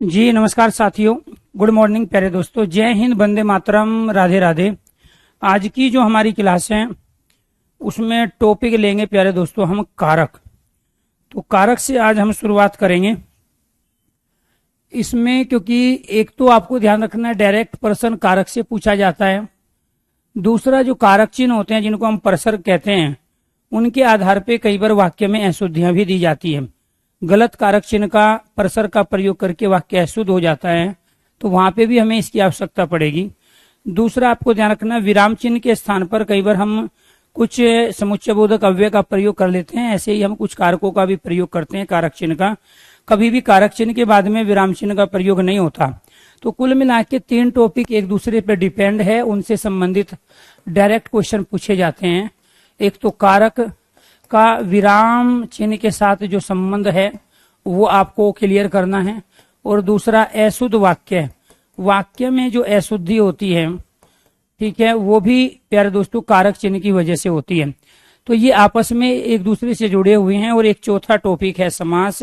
जी नमस्कार साथियों, good morning प्यारे दोस्तों। जय हिंद, वंदे मातरम, राधे राधे। आज की जो हमारी क्लास है उसमें टॉपिक लेंगे प्यारे दोस्तों हम कारक। तो कारक से आज हम शुरुआत करेंगे इसमें, क्योंकि एक तो आपको ध्यान रखना है डायरेक्ट पर्सन कारक से पूछा जाता है। दूसरा जो कारक चिन्ह होते हैं जिनको हम परसर कहते हैं, उनके आधार पे कई बार वाक्य में अशुद्धियां भी दी जाती है। गलत कारक चिन्ह का परसर का प्रयोग करके वाक्य अशुद्ध हो जाता है, तो वहां पे भी हमें इसकी आवश्यकता पड़ेगी। दूसरा आपको ध्यान रखना, विराम चिन्ह के स्थान पर कई बार हम कुछ समुच्चयबोधक अव्यय का प्रयोग कर लेते हैं। ऐसे ही हम कुछ कारकों का भी प्रयोग करते हैं कारक चिन्ह का। कभी भी कारक चिन्ह के बाद में विराम चिन्ह का प्रयोग नहीं होता। तो कुल मिला के 3 टॉपिक एक दूसरे पर डिपेंड है, उनसे संबंधित डायरेक्ट क्वेश्चन पूछे जाते हैं। एक तो कारक का विराम चिन्ह के साथ जो संबंध है वो आपको क्लियर करना है, और दूसरा अशुद्ध वाक्य, वाक्य में जो अशुद्धि होती है, ठीक है, वो भी प्यारे दोस्तों कारक चिन्ह की वजह से होती है। तो ये आपस में एक दूसरे से जुड़े हुए हैं। और एक चौथा टॉपिक है समास,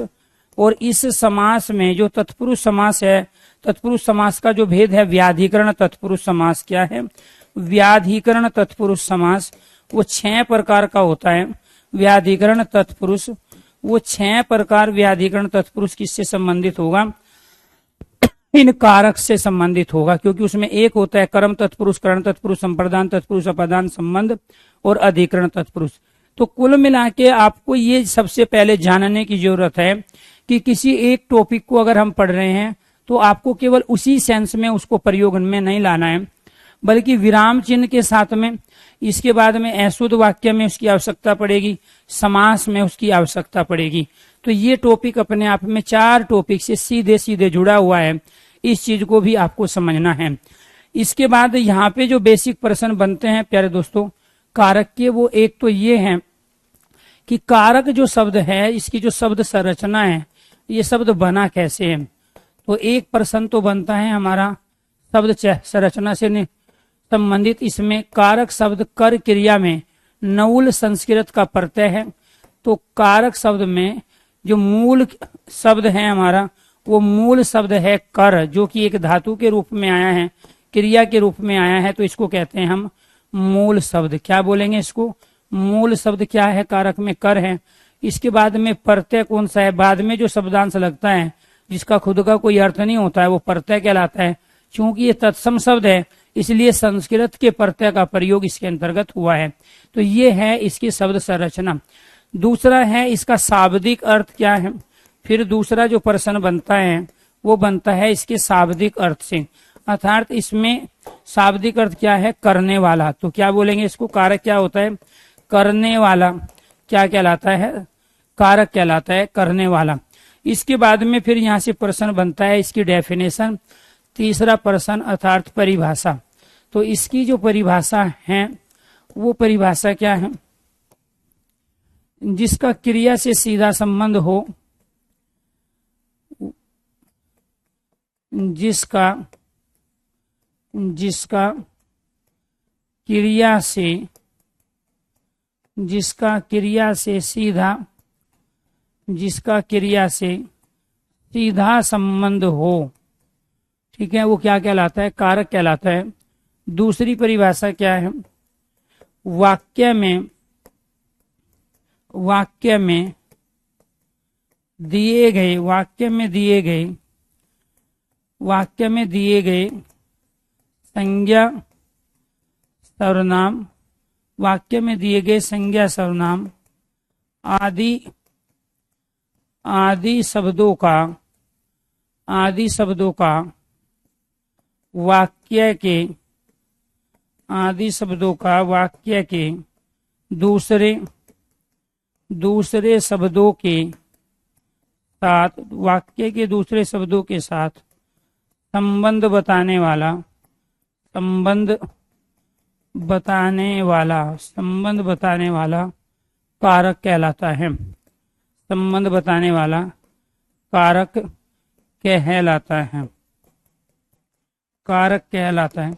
और इस समास में जो तत्पुरुष समास है, तत्पुरुष समास का जो भेद है, व्याधिकरण तत्पुरुष समास क्या है, व्याधिकरण तत्पुरुष समास वो 6 प्रकार का होता है। व्याधिकरण तत्पुरुष वो 6 प्रकार व्याधिकरण तत्पुरुष किससे संबंधित होगा, इन कारक से संबंधित होगा। क्योंकि उसमें एक होता है कर्म तत्पुरुष, करण तत्पुरुष, संप्रदान तत्पुरुष, अपादान संबंध और अधिकरण तत्पुरुष। तो कुल मिला के आपको ये सबसे पहले जानने की जरूरत है कि किसी एक टॉपिक को अगर हम पढ़ रहे हैं तो आपको केवल उसी सेंस में उसको प्रयोग में नहीं लाना है, बल्कि विराम चिन्ह के साथ में, इसके बाद में अशुद्ध वाक्य में उसकी आवश्यकता पड़ेगी, समास में उसकी आवश्यकता पड़ेगी। तो ये टॉपिक अपने आप में 4 टॉपिक से सीधे सीधे जुड़ा हुआ है। इस चीज को भी आपको समझना है। इसके बाद यहाँ पे जो बेसिक प्रश्न बनते हैं प्यारे दोस्तों कारक के, वो एक तो ये है कि कारक जो शब्द है, इसकी जो शब्द संरचना है, ये शब्द बना कैसे है। तो एक प्रश्न तो बनता है हमारा शब्द संरचना से संबंधित। इसमें कारक शब्द कर क्रिया में नऊल संस्कृत का प्रत्यय है। तो कारक शब्द में जो मूल शब्द है हमारा, वो मूल शब्द है कर, जो कि एक धातु के रूप में आया है, क्रिया के रूप में आया है। तो इसको कहते हैं हम मूल शब्द। क्या बोलेंगे इसको, मूल शब्द क्या है, कारक में कर है। इसके बाद में प्रत्यय कौन सा है, बाद में जो शब्दांश लगता है जिसका खुद का कोई अर्थ नहीं होता है, वो प्रत्यय कहलाता है। क्योंकि ये तत्सम शब्द है, इसलिए संस्कृत के प्रत्यय का प्रयोग इसके अंतर्गत हुआ है। तो ये है इसकी शब्द संरचना। दूसरा है इसका शाब्दिक अर्थ क्या है। फिर दूसरा जो प्रश्न बनता है वो बनता है इसके शाब्दिक अर्थ से, अर्थात इसमें शाब्दिक अर्थ क्या है, करने वाला। तो क्या बोलेंगे इसको, कारक क्या होता है, करने वाला क्या कहलाता है, कारक कहलाता है, करने वाला। इसके बाद में फिर यहाँ से प्रश्न बनता है इसकी डेफिनेशन। तीसरा प्रश्न अर्थात परिभाषा। तो इसकी जो परिभाषा है वो परिभाषा क्या है, जिसका क्रिया से सीधा संबंध हो, जिसका क्रिया से सीधा संबंध हो, ठीक है, वो क्या कहलाता है, कारक कहलाता है। दूसरी परिभाषा क्या है, वाक्य में दिए गए संज्ञा सर्वनाम, वाक्य में दिए गए संज्ञा सर्वनाम आदि शब्दों का वाक्य के दूसरे शब्दों के साथ, वाक्य के दूसरे शब्दों के साथ संबंध बताने वाला कारक कहलाता है। संबंध बताने वाला कारक कहलाता है।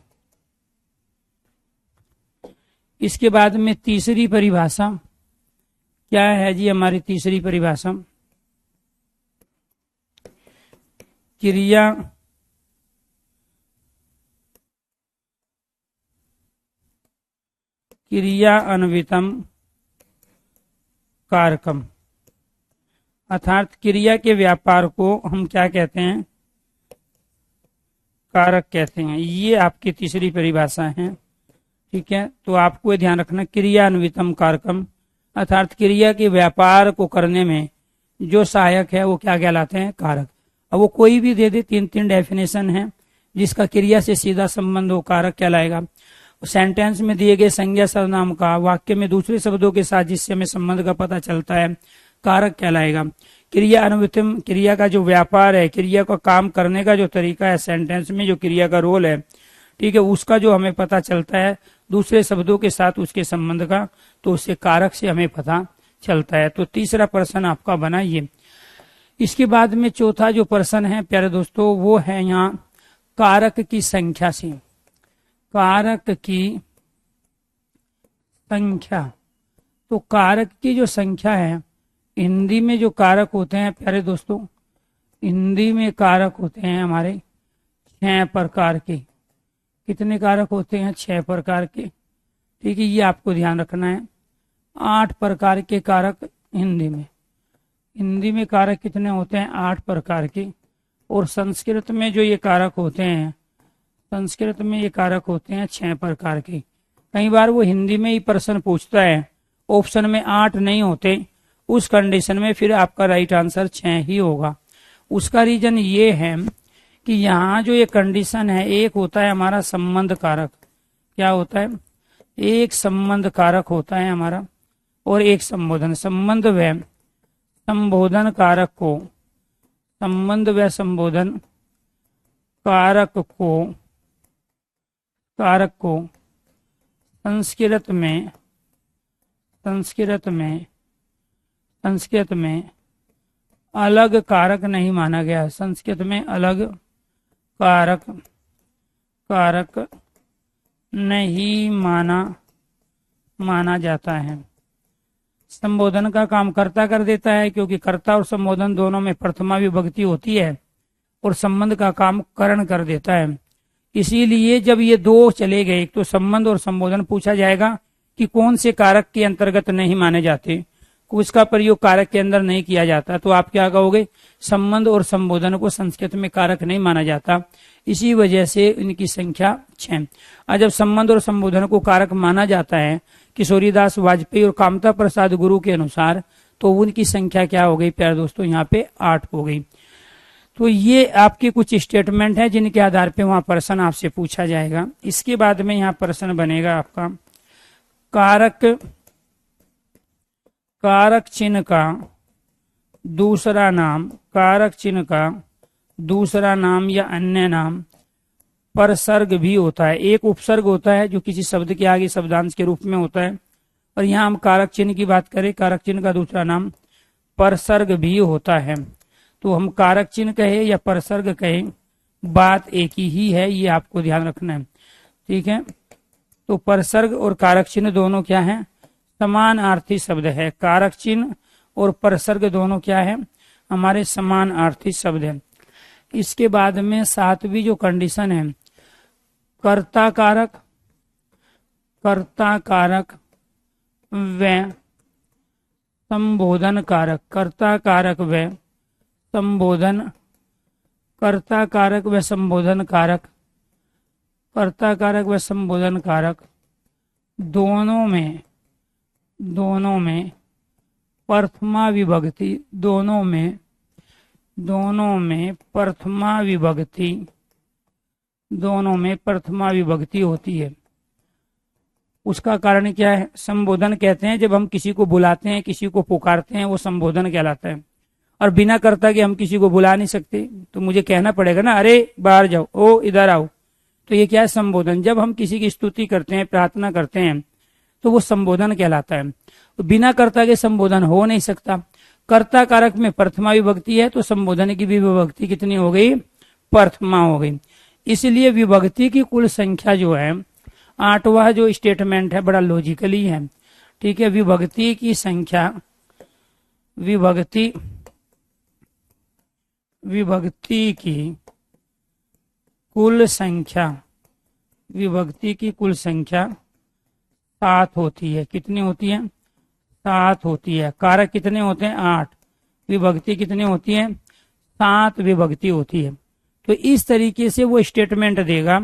इसके बाद में तीसरी परिभाषा क्या है जी, हमारी तीसरी परिभाषा क्रिया अन्वितम कारकम, अर्थात क्रिया के व्यापार को हम क्या कहते हैं? कारक कहते हैं। ये आपकी तीसरी परिभाषा है। ठीक है, तो आपको ये ध्यान रखना, क्रिया अन्वितम कारकम, अर्थात क्रिया के व्यापार को करने में जो सहायक है वो क्या कहलाते हैं? कारक। अब वो कोई भी दे दे, तीन तीन डेफिनेशन है, जिसका क्रिया से सीधा संबंध हो, कारक कहलाएगा। सेंटेंस में दिए गए संज्ञा सर्वनाम का वाक्य में दूसरे शब्दों के साथ जिससे हमें संबंध का पता चलता है, कारक कहलाएगा। क्रिया अन्वितम, क्रिया का जो व्यापार है, क्रिया का काम करने का जो तरीका है, सेंटेंस में जो क्रिया का रोल है, ठीक है, उसका जो हमें पता चलता है दूसरे शब्दों के साथ उसके संबंध का, तो उससे कारक से हमें पता चलता है। तो तीसरा प्रश्न आपका बना ये। इसके बाद में चौथा जो प्रश्न है प्यारे दोस्तों, वो है यहाँ कारक की संख्या से। कारक की संख्या, तो कारक की जो संख्या है, हिंदी में जो कारक होते हैं प्यारे दोस्तों, हिंदी में कारक होते हैं हमारे 6 प्रकार के। कितने कारक होते हैं? 6 प्रकार के। ठीक है, ये आपको ध्यान रखना है। 8 प्रकार के कारक हिंदी में कारक कितने होते हैं? 8 प्रकार के। और संस्कृत में जो ये कारक होते हैं, संस्कृत में ये कारक होते हैं 6 प्रकार के। कई बार वो हिंदी में ही प्रश्न पूछता है, ऑप्शन में 8 नहीं होते, उस कंडीशन में फिर आपका राइट आंसर 6 ही होगा। उसका रीजन ये है कि यहाँ जो ये कंडीशन है, एक होता है हमारा संबंध कारक। क्या होता है? एक संबंध कारक होता है हमारा, और एक संबोधन। संबंध व संबोधन कारक को, संबंध व संबोधन कारक को संस्कृत में अलग कारक नहीं माना गया। संस्कृत में अलग कारक नहीं माना जाता है। संबोधन का काम कर्ता कर देता है, क्योंकि कर्ता और संबोधन दोनों में प्रथमा विभक्ति होती है, और संबंध का काम करण कर देता है। इसीलिए जब ये दो चले गए, तो संबंध और संबोधन, पूछा जाएगा कि कौन से कारक के अंतर्गत नहीं माने जाते, उसका प्रयोग कारक के अंदर नहीं किया जाता, तो आप क्या कहोगे? संबंध और संबोधन को संस्कृत में कारक नहीं माना जाता। इसी वजह से इनकी संख्या 6। आज जब संबंध और संबोधन को कारक माना जाता है किशोरीदास वाजपेयी और कामता प्रसाद गुरु के अनुसार, तो उनकी संख्या क्या हो गई प्यारे दोस्तों? यहाँ पे 8 हो गई। तो ये आपके कुछ स्टेटमेंट है जिनके आधार पे वहां प्रश्न आपसे पूछा जाएगा। इसके बाद में यहाँ प्रश्न बनेगा आपका कारक चिन्ह का दूसरा नाम, कारक चिन्ह का दूसरा नाम या अन्य नाम परसर्ग भी होता है। एक उपसर्ग होता है जो किसी शब्द के आगे शब्दांश के रूप में होता है, और यहाँ हम कारक चिन्ह की बात करें, कारक चिन्ह का दूसरा नाम परसर्ग भी होता है। तो हम कारक चिन्ह कहे या परसर्ग कहे, बात एक ही है, ये आपको ध्यान रखना है। ठीक है, तो परसर्ग और कारक चिन्ह दोनों क्या है? समानार्थी शब्द है। कारक चिन्ह और परसर्ग दोनों क्या है? हमारे समानार्थी शब्द है। इसके बाद में 7वीं जो कंडीशन है, कर्ता कारक व संबोधन कारक। कर्ता कारक व संबोधन, कर्ता कारक व संबोधन कारक, कर्ता कारक व संबोधन कारक दोनों में प्रथमा विभक्ति, दोनों में प्रथमा विभक्ति होती है। उसका कारण क्या है? संबोधन कहते हैं जब हम किसी को बुलाते हैं, किसी को पुकारते हैं, वो संबोधन कहलाता है। और बिना कर्ता के हम किसी को बुला नहीं सकते, तो मुझे कहना पड़ेगा ना, अरे बाहर जाओ, ओ इधर आओ, तो ये क्या है? संबोधन। जब हम किसी की स्तुति करते हैं, प्रार्थना करते हैं, तो वो संबोधन कहलाता है। तो बिना कर्ता के संबोधन हो नहीं सकता। कर्ता कारक में प्रथमा विभक्ति है, तो संबोधन की भी विभक्ति कितनी हो गई? प्रथमा हो गई। इसलिए विभक्ति की कुल संख्या जो है, 8वां जो स्टेटमेंट है बड़ा लॉजिकली है। ठीक है, विभक्ति की संख्या, विभक्ति की कुल संख्या, विभक्ति की कुल संख्या 7 होती है। कितनी होती है? 7 होती है। कारक कितने होते हैं? 8। विभक्ति कितनी होती है? 7 विभक्ति होती है। तो इस तरीके से वो स्टेटमेंट देगा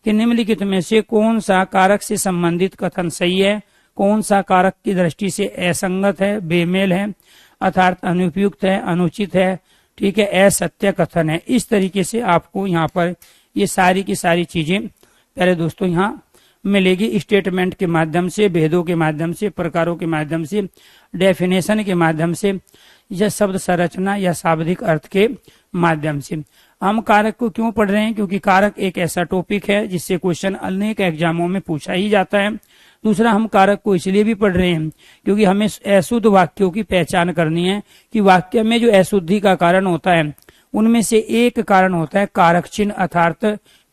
कि निम्नलिखित में से कौन सा कारक से संबंधित कथन सही है, कौन सा कारक की दृष्टि से असंगत है, बेमेल है, अर्थात अनुपयुक्त है, अनुचित है, ठीक है, असत्य कथन है। इस तरीके से आपको यहाँ पर ये सारी की सारी चीजें प्यारे दोस्तों यहाँ मिलेगी स्टेटमेंट के माध्यम से, भेदों के माध्यम से, प्रकारों के माध्यम से, डेफिनेशन के माध्यम से, या शब्द संरचना या शाब्दिक अर्थ के माध्यम से। हम कारक को क्यों पढ़ रहे हैं? क्योंकि कारक एक ऐसा टॉपिक है जिससे क्वेश्चन अनेक एग्जामों में पूछा ही जाता है। दूसरा, हम कारक को इसलिए भी पढ़ रहे हैं क्योंकि हमें अशुद्ध वाक्यों की पहचान करनी है कि वाक्य में जो अशुद्धि का कारण होता है उनमें से एक कारण होता है कारक चिन्ह, अर्थात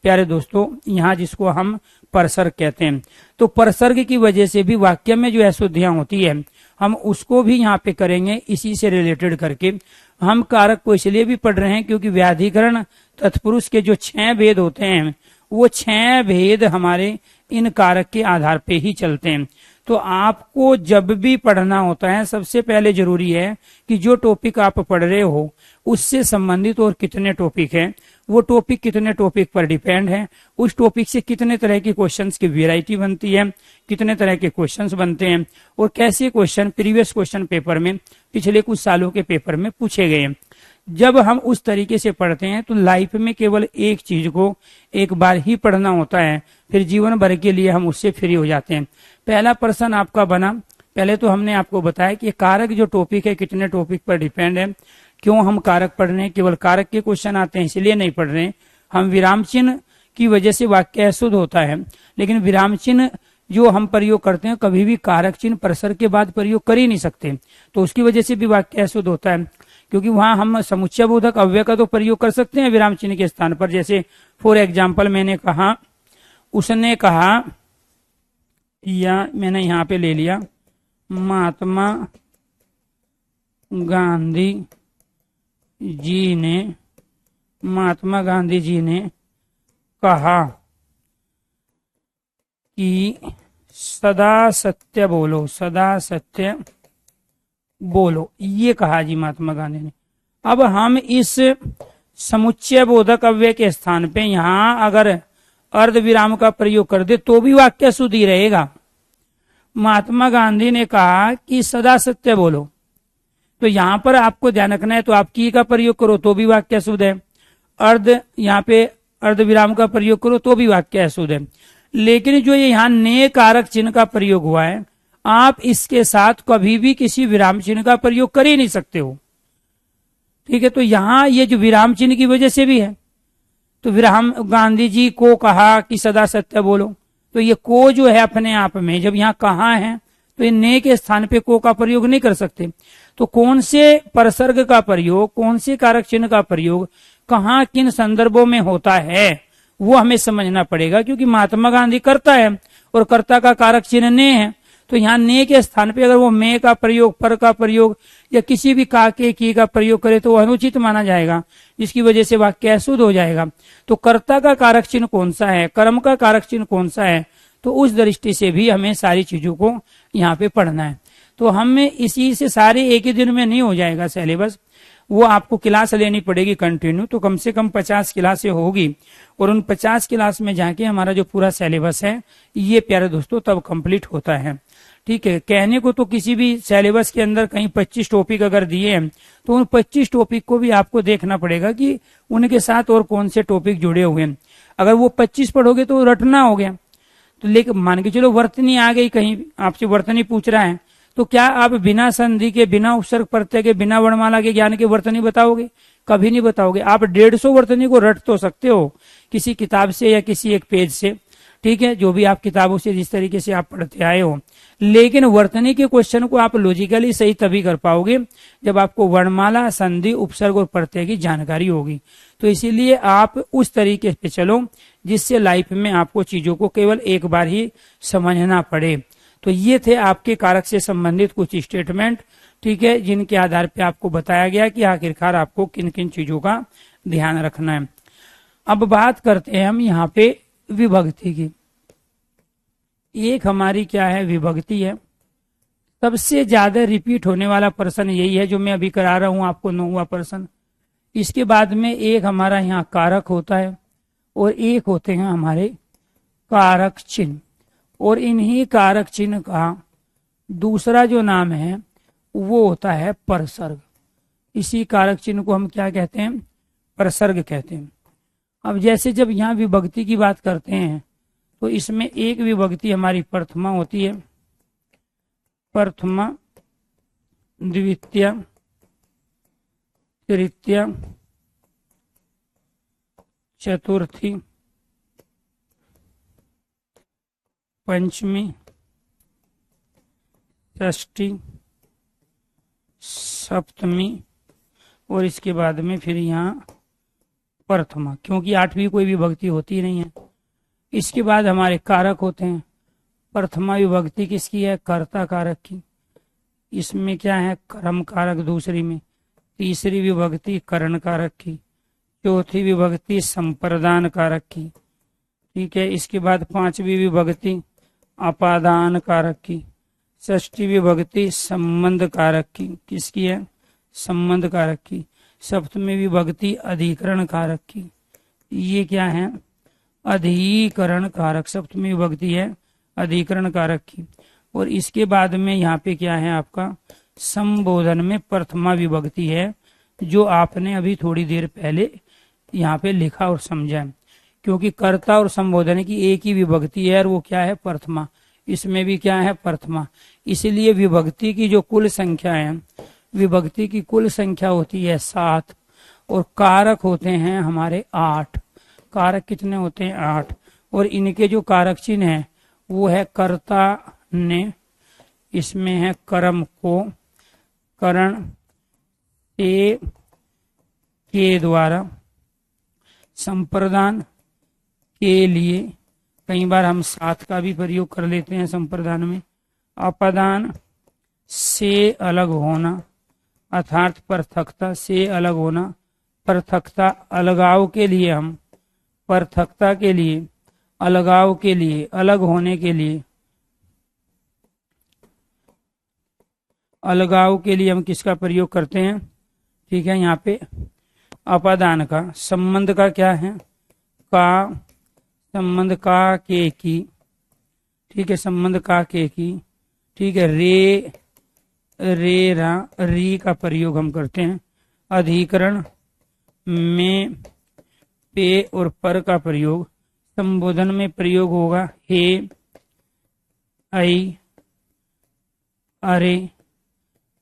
प्यारे दोस्तों यहाँ जिसको हम परसर्ग कहते हैं। तो परसर्ग की वजह से भी वाक्य में जो अशुद्धियां होती है हम उसको भी यहाँ पे करेंगे इसी से रिलेटेड करके। हम कारक को इसलिए भी पढ़ रहे हैं क्योंकि व्याधिकरण तत्पुरुष के जो 6 भेद होते हैं वो 6 भेद हमारे इन कारक के आधार पे ही चलते हैं। तो आपको जब भी पढ़ना होता है सबसे पहले जरूरी है कि जो टॉपिक आप पढ़ रहे हो उससे संबंधित और कितने टॉपिक हैं, वो टॉपिक कितने टॉपिक पर डिपेंड है, उस टॉपिक से कितने तरह की क्वेश्चंस की वैरायटी बनती है, कितने तरह के क्वेश्चंस बनते हैं और कैसे क्वेश्चन प्रीवियस क्वेश्चन पेपर में पिछले कुछ सालों के पेपर में पूछे गए हैं। जब हम उस तरीके से पढ़ते हैं तो लाइफ में केवल एक चीज को एक बार ही पढ़ना होता है, फिर जीवन भर के लिए हम उससे फ्री हो जाते हैं। पहला प्रश्न आपका बना, पहले तो हमने आपको बताया कि कारक जो टॉपिक है कितने टॉपिक पर डिपेंड है। क्यों हम कारक पढ़ रहे हैं? केवल कारक के क्वेश्चन आते हैं इसलिए नहीं पढ़ रहे हैं। हम विराम चिन्ह की वजह से वाक्य अशुद्ध होता है, लेकिन विराम चिन्ह जो हम प्रयोग करते हैं कभी भी कारक चिन्ह परसर्ग के बाद प्रयोग कर ही नहीं सकते, तो उसकी वजह से भी वाक्य अशुद्ध होता है। क्योंकि वहां हम समुच्चय बोधक अव्यय का तो प्रयोग कर सकते हैं विराम चिन्ह के स्थान पर। जैसे फॉर एग्जाम्पल मैंने कहा, उसने कहा, या मैंने यहाँ पे ले लिया महात्मा गांधी जी ने कहा कि सदा सत्य बोलो, सदा सत्य बोलो, ये कहा जी महात्मा गांधी ने। अब हम इस समुच्चय बोधक अव्यय के स्थान पे यहाँ अगर अर्ध विराम का प्रयोग कर दे तो भी वाक्य शुद्ध ही रहेगा। महात्मा गांधी ने कहा कि सदा सत्य बोलो, तो यहाँ पर आपको ध्यान रखना है, तो आप की का प्रयोग करो तो भी वाक्य शुद्ध है, अर्ध यहाँ पे अर्ध विराम का प्रयोग करो तो भी वाक्य अशुद्ध है। लेकिन जो ये यहाँ ने कारक चिन्ह का प्रयोग हुआ है, आप इसके साथ कभी भी किसी विराम चिन्ह का प्रयोग कर ही नहीं सकते हो, ठीक है। तो यहाँ ये जो विराम चिन्ह की वजह से भी है, तो विराम गांधी जी को कहा कि सदा सत्य बोलो, तो ये को जो है अपने आप में जब यहाँ कहा है तो ये ने के स्थान पे को का प्रयोग नहीं कर सकते। तो कौन से परसर्ग का प्रयोग, कौन से कारक चिन्ह का प्रयोग कहाँ किन संदर्भों में होता है वो हमें समझना पड़ेगा। क्योंकि महात्मा गांधी करता है और कर्ता का कारक चिन्ह ने है, तो यहाँ ने के स्थान पे अगर वो में का प्रयोग, पर का प्रयोग या किसी भी का के की का प्रयोग करे तो वो अनुचित माना जाएगा, जिसकी वजह से वाक्य अशुद्ध हो जाएगा। तो कर्ता का कारक चिन्ह कौन सा है, कर्म का कारक चिन्ह कौन सा है, तो उस दृष्टि से भी हमें सारी चीजों को यहाँ पे पढ़ना है। तो हमें इसी से सारे एक ही दिन में नहीं हो जाएगा सिलेबस, वो आपको क्लास लेनी पड़ेगी कंटिन्यू, तो कम से कम 50 क्लासें होगी और उन 50 क्लास में जाके हमारा जो पूरा सिलेबस है ये प्यारे दोस्तों तब कंप्लीट होता है, ठीक है। कहने को तो किसी भी सिलेबस के अंदर कहीं 25 टॉपिक अगर दिए हैं तो उन 25 टॉपिक को भी आपको देखना पड़ेगा कि उनके साथ और कौन से टॉपिक जुड़े हुए हैं। अगर वो 25 पढ़ोगे तो रटना हो गया। तो लेकिन मान के चलो वर्तनी आ गई, कहीं आपसे वर्तनी पूछ रहा है, तो क्या आप बिना संधि के, बिना उपसर्ग प्रत्यय के, बिना वर्णमाला के ज्ञान के वर्तनी बताओगे? कभी नहीं बताओगे। आप 150 वर्तनी को रट तो सकते हो किसी किताब से या किसी एक पेज से, ठीक है, जो भी आप किताबों से जिस तरीके से आप पढ़ते आए हो, लेकिन वर्तनी के क्वेश्चन को आप लॉजिकली सही तभी कर पाओगे जब आपको वर्णमाला, संधि, उपसर्ग और प्रत्यय की जानकारी होगी। तो इसीलिए आप उस तरीके से चलो जिससे लाइफ में आपको चीजों को केवल एक बार ही समझना पड़े। तो ये थे आपके कारक से संबंधित कुछ स्टेटमेंट, ठीक है, जिनके आधार पे आपको बताया गया कि आखिरकार आपको किन किन चीजों का ध्यान रखना है। अब बात करते हैं हम यहाँ पे विभक्ति की। एक हमारी क्या है, विभक्ति है। सबसे ज्यादा रिपीट होने वाला प्रश्न यही है जो मैं अभी करा रहा हूं आपको, 9वां प्रश्न। इसके बाद में एक हमारा यहाँ कारक होता है और एक होते हैं हमारे कारक चिन्ह, और इन्हीं कारक चिन्ह का दूसरा जो नाम है वो होता है परसर्ग। इसी कारक चिन्ह को हम क्या कहते हैं, परसर्ग कहते हैं। अब जैसे जब यहाँ विभक्ति की बात करते हैं तो इसमें एक विभक्ति हमारी प्रथमा होती है, प्रथमा, द्वितीय, तृतीय, चतुर्थी, पंचमी, षष्ठी, सप्तमी, और इसके बाद में फिर यहाँ प्रथमा, क्योंकि 8वीं कोई विभक्ति होती नहीं है। इसके बाद हमारे कारक होते हैं। प्रथमा विभक्ति किसकी है, कर्ता कारक की। इसमें क्या है, कर्म कारक दूसरी में। तीसरी विभक्ति करण कारक की। चौथी विभक्ति संप्रदान कारक की, ठीक है। इसके बाद 5वीं विभक्ति अपादान कारक की। षष्ठी विभक्ति संबंध कारक की, किसकी है, संबंध कारक की। सप्तमी विभक्ति अधिकरण कारक की, ये क्या है, अधिकरण कारक, सप्तमी विभक्ति है अधिकरण कारक की। और इसके बाद में यहाँ पे क्या है आपका, संबोधन में प्रथमा विभक्ति है, जो आपने अभी थोड़ी देर पहले यहाँ पे लिखा और समझा, क्योंकि कर्ता और संबोधन की एक ही विभक्ति है और वो क्या है, प्रथमा। इसमें भी क्या है, प्रथमा। इसलिए विभक्ति की जो कुल संख्या है, विभक्ति की कुल संख्या होती है 7, और कारक होते हैं हमारे 8। कारक कितने होते हैं, 8। और इनके जो कारक चिन्ह है वो है कर्ता ने, इसमें है कर्म को, करण से के द्वारा, संप्रदान के लिए, कई बार हम 7 का भी प्रयोग कर लेते हैं संप्रदान में। अपादान से अलग होना, अर्थात पृथकता से अलग होना। पृथकता अलगाव के लिए, हम पृथकता के लिए, अलगाव के लिए, अलग होने के लिए, अलगाव के लिए हम किसका प्रयोग करते हैं, ठीक है, यहाँ पे अपादान का। संबंध का क्या है, का, संबंध का के की, ठीक है, संबंध का के की, ठीक है। रे, रे रा, री का प्रयोग हम करते हैं। अधिकरण में पे और पर का प्रयोग। संबोधन में प्रयोग होगा हे, आई, अरे,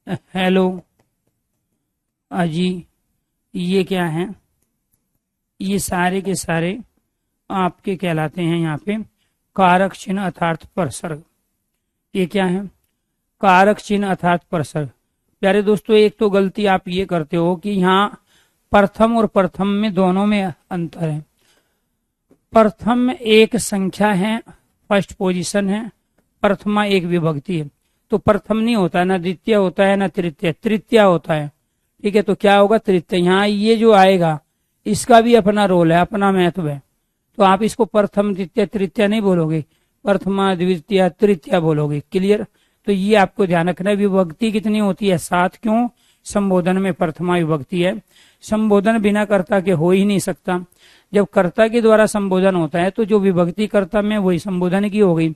हेलो, अजी। ये क्या है, ये सारे के सारे आपके कहलाते हैं यहाँ पे कारक चिन्ह अर्थात परसर्ग। ये क्या है, कारक चिन्ह अर्थात परसर्ग। प्यारे दोस्तों, एक तो गलती आप ये करते हो कि यहाँ प्रथम और प्रथम में दोनों में अंतर है। प्रथम एक संख्या है, फर्स्ट पोजीशन है, प्रथमा एक विभक्ति है। तो प्रथम नहीं होता, ना द्वितीय होता है, ना तृतीय, तृतीय होता है, ठीक है। तो क्या होगा, तृतीय। यहाँ ये जो आएगा इसका भी अपना रोल है, अपना महत्व है। तो आप इसको प्रथम, द्वितीय, तृतीय नहीं बोलोगे, प्रथमा, द्वितीय, तृतीय बोलोगे। क्लियर। तो ये आपको ध्यान रखना है। विभक्ति कितनी होती है, 7। क्यों, संबोधन में प्रथमा विभक्ति है। संबोधन बिना कर्ता के हो ही नहीं सकता। जब कर्ता के द्वारा संबोधन होता है तो जो विभक्ति कर्ता में वही संबोधन की हो गई।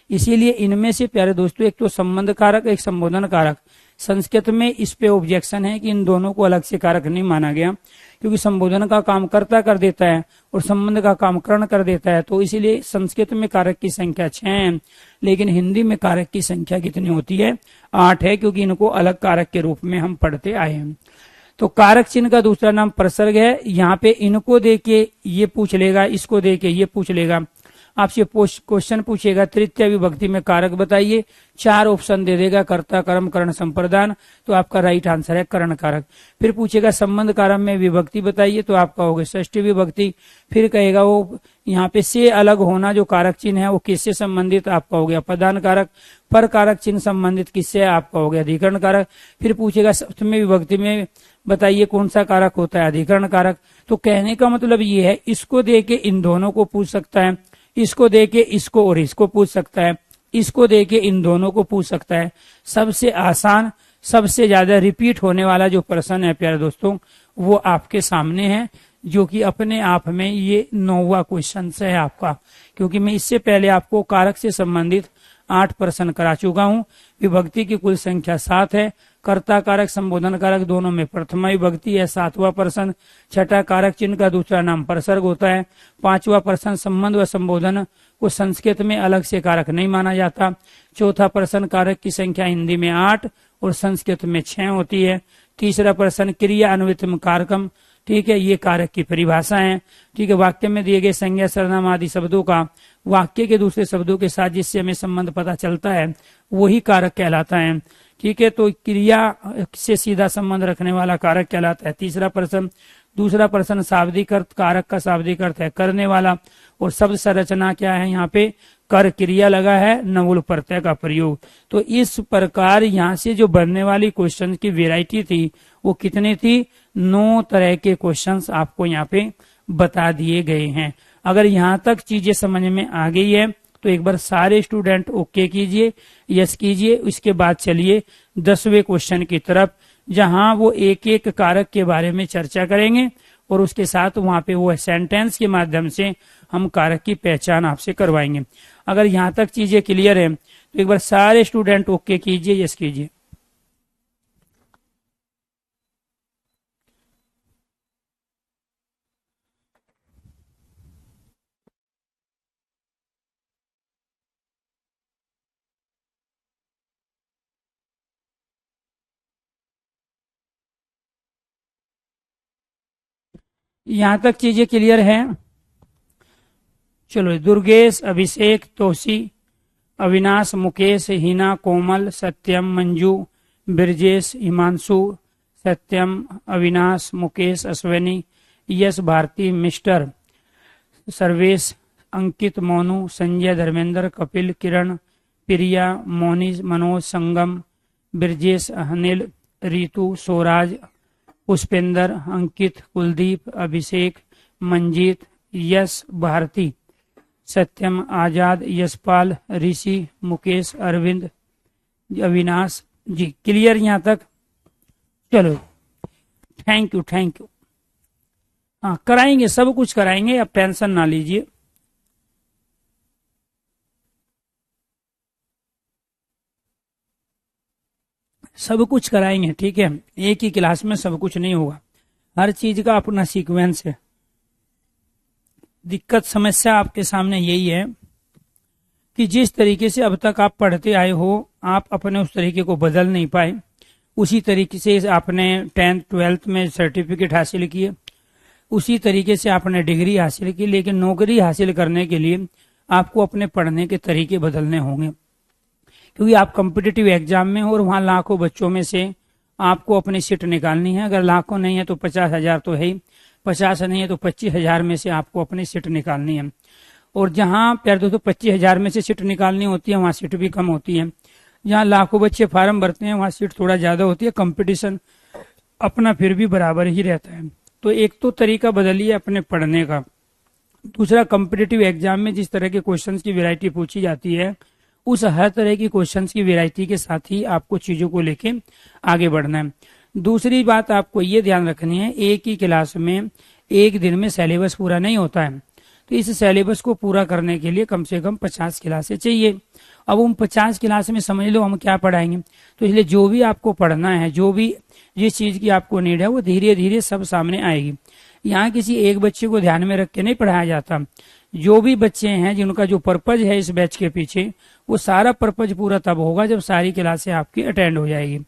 इसीलिए इनमें से प्यारे दोस्तों एक तो संबंध कारक, एक संबोधन कारक। संस्कृत में इस पे ऑब्जेक्शन है कि इन दोनों को अलग से कारक नहीं माना गया, क्योंकि संबोधन का काम कर्ता कर देता है और संबंध का काम करण कर देता है। तो इसीलिए संस्कृत में कारक की संख्या 6 है, लेकिन हिंदी में कारक की संख्या कितनी होती है, 8 है, क्योंकि इनको अलग कारक के रूप में हम पढ़ते आए हैं। तो कारक चिन्ह का दूसरा नाम प्रसर्ग है। यहाँ पे इनको देके ये पूछ लेगा, इसको देके ये पूछ लेगा। आपसे क्वेश्चन पूछेगा तृतीय विभक्ति में कारक बताइए, 4 ऑप्शन दे देगा, कर्ता, कर्म, करण, संप्रदान, तो आपका राइट आंसर है करण कारक। फिर पूछेगा संबंध कारक में विभक्ति बताइए, तो आपका होगा षष्ठी विभक्ति। फिर कहेगा वो यहाँ पे से अलग होना जो कारक चिन्ह है वो किससे संबंधित, आपका हो गया प्रधान कारक। पर कारक चिन्ह संबंधित किससे, आपका हो गया अधिकरण कारक। फिर पूछेगा सप्तमी विभक्ति में बताइए कौन सा कारक होता है, अधिकरण कारक। तो कहने का मतलब ये है, इसको दे के इन दोनों को पूछ सकता है, इसको दे के इसको और इसको पूछ सकता है, इसको दे के इन दोनों को पूछ सकता है। सबसे आसान, सबसे ज्यादा रिपीट होने वाला जो प्रश्न है प्यारे दोस्तों, वो आपके सामने है, जो कि अपने आप में ये 9वां क्वेश्चन है आपका, क्योंकि मैं इससे पहले आपको कारक से संबंधित 8 प्रश्न करा चुका हूं। विभक्ति की कुल संख्या 7 है। कर्ता कारक, संबोधन कारक दोनों में प्रथमा विभक्ति है, 7वां प्रश्न। छठा कारक चिन्ह का दूसरा नाम प्रसर्ग होता है। 5वां प्रश्न संबंध व संबोधन को संस्कृत में अलग से कारक नहीं माना जाता। चौथा प्रश्न कारक की संख्या हिंदी में 8 और संस्कृत में 6 होती है। तीसरा प्रश्न क्रिया अनुवृत्तम कारकम, ठीक है, ये कारक की परिभाषा है। ठीक है, वाक्य में दिए गए संज्ञा, सर्वनाम आदि शब्दों का वाक्य के दूसरे शब्दों के साथ जिससे हमें संबंध पता चलता है वही कारक कहलाता है। ठीक है, तो क्रिया से सीधा संबंध रखने वाला कारक कहलाता है तीसरा प्रश्न। दूसरा प्रश्न शाब्दिक अर्थ, कारक का शाब्दिक अर्थ है करने वाला, और शब्द संरचना क्या है, यहाँ पे कर क्रिया लगा है, नवुल प्रत्यय का प्रयोग। तो इस प्रकार यहाँ से जो बनने वाली क्वेश्चन की वेराइटी थी वो कितनी थी, 9 तरह के क्वेश्चंस आपको यहाँ पे बता दिए गए हैं। अगर यहाँ तक चीजें समझ में आ गई है तो एक बार सारे स्टूडेंट ओके कीजिए, यस कीजिए। इसके बाद चलिए 10वें क्वेश्चन की तरफ, जहां वो एक एक कारक के बारे में चर्चा करेंगे और उसके साथ वहां पे वो सेंटेंस के माध्यम से हम कारक की पहचान आपसे करवाएंगे। अगर यहाँ तक चीजें क्लियर है तो एक बार सारे स्टूडेंट ओके कीजिए, यस कीजिए। यहाँ तक चीजें क्लियर हैं? चलो, दुर्गेश, अभिषेक, तोसी, अविनाश, मुकेश, हिना, कोमल, सत्यम, मंजू, ब्रजेश, हिमांशु, सत्यम, अविनाश, मुकेश, अश्विनी, यश, भारती, मिस्टर, सर्वेश, अंकित, मोनू, संजय, धर्मेंद्र, कपिल, किरण, प्रिया, मोनी, मनोज, संगम, ब्रजेश, अनिल, रीतु, स्वराज, पुष्पेंद्र, अंकित, कुलदीप, अभिषेक, मंजीत, यश, भारती, सत्यम, आजाद, यशपाल, ऋषि, मुकेश, अरविंद, अविनाश जी। क्लियर यहाँ तक? चलो, थैंक यू, थैंक यू। हाँ, कराएंगे, सब कुछ कराएंगे, आप टेंशन ना लीजिए। सब कुछ कराएंगे, ठीक है। एक ही क्लास में सब कुछ नहीं होगा, हर चीज का अपना सीक्वेंस है। दिक्कत समस्या आपके सामने यही है कि जिस तरीके से अब तक आप पढ़ते आए हो, आप अपने उस तरीके को बदल नहीं पाए। उसी तरीके से आपने 10th 12th में सर्टिफिकेट हासिल किए, उसी तरीके से आपने डिग्री हासिल की, लेकिन नौकरी हासिल करने के लिए आपको अपने पढ़ने के तरीके बदलने होंगे, क्योंकि आप कॉम्पिटिटिव एग्जाम में हो और वहां लाखों बच्चों में से आपको अपनी सीट निकालनी है। अगर लाखों नहीं है तो 50,000 तो है ही, 50 नहीं है तो 25,000 में से आपको अपनी सीट निकालनी है। और जहां प्यारे दोस्तों 25,000 में से सीट निकालनी होती है वहां सीट भी कम होती है। जहां लाखों बच्चे फार्म भरते हैं वहां सीट थोड़ा ज्यादा होती है, कंपटीशन अपना फिर भी बराबर ही रहता है। तो एक तो तरीका बदलिए अपने पढ़ने का। दूसरा, कॉम्पिटिटिव एग्जाम में जिस तरह के क्वेश्चंस की वैरायटी पूछी जाती है, उस हर तरह की क्वेश्चंस की वैरायटी के साथ ही आपको चीजों को लेके आगे बढ़ना है। दूसरी बात आपको ये ध्यान रखनी है, एक ही क्लास में एक दिन में सिलेबस पूरा नहीं होता है, तो इस सिलेबस को पूरा करने के लिए कम से कम 50 क्लासें चाहिए। अब उन 50 क्लास में समझ लो हम क्या पढ़ाएंगे, तो इसलिए जो भी आपको पढ़ना है, जो भी जिस चीज की आपको नीड है, वो धीरे धीरे सब सामने आएगी। यहाँ किसी एक बच्चे को ध्यान में रख के नहीं पढ़ाया जाता। जो भी बच्चे हैं जिनका जो पर्पज है इस बैच के पीछे, वो सारा पर्पज पूरा तब होगा जब सारी क्लासें आपकी अटेंड हो जाएगी।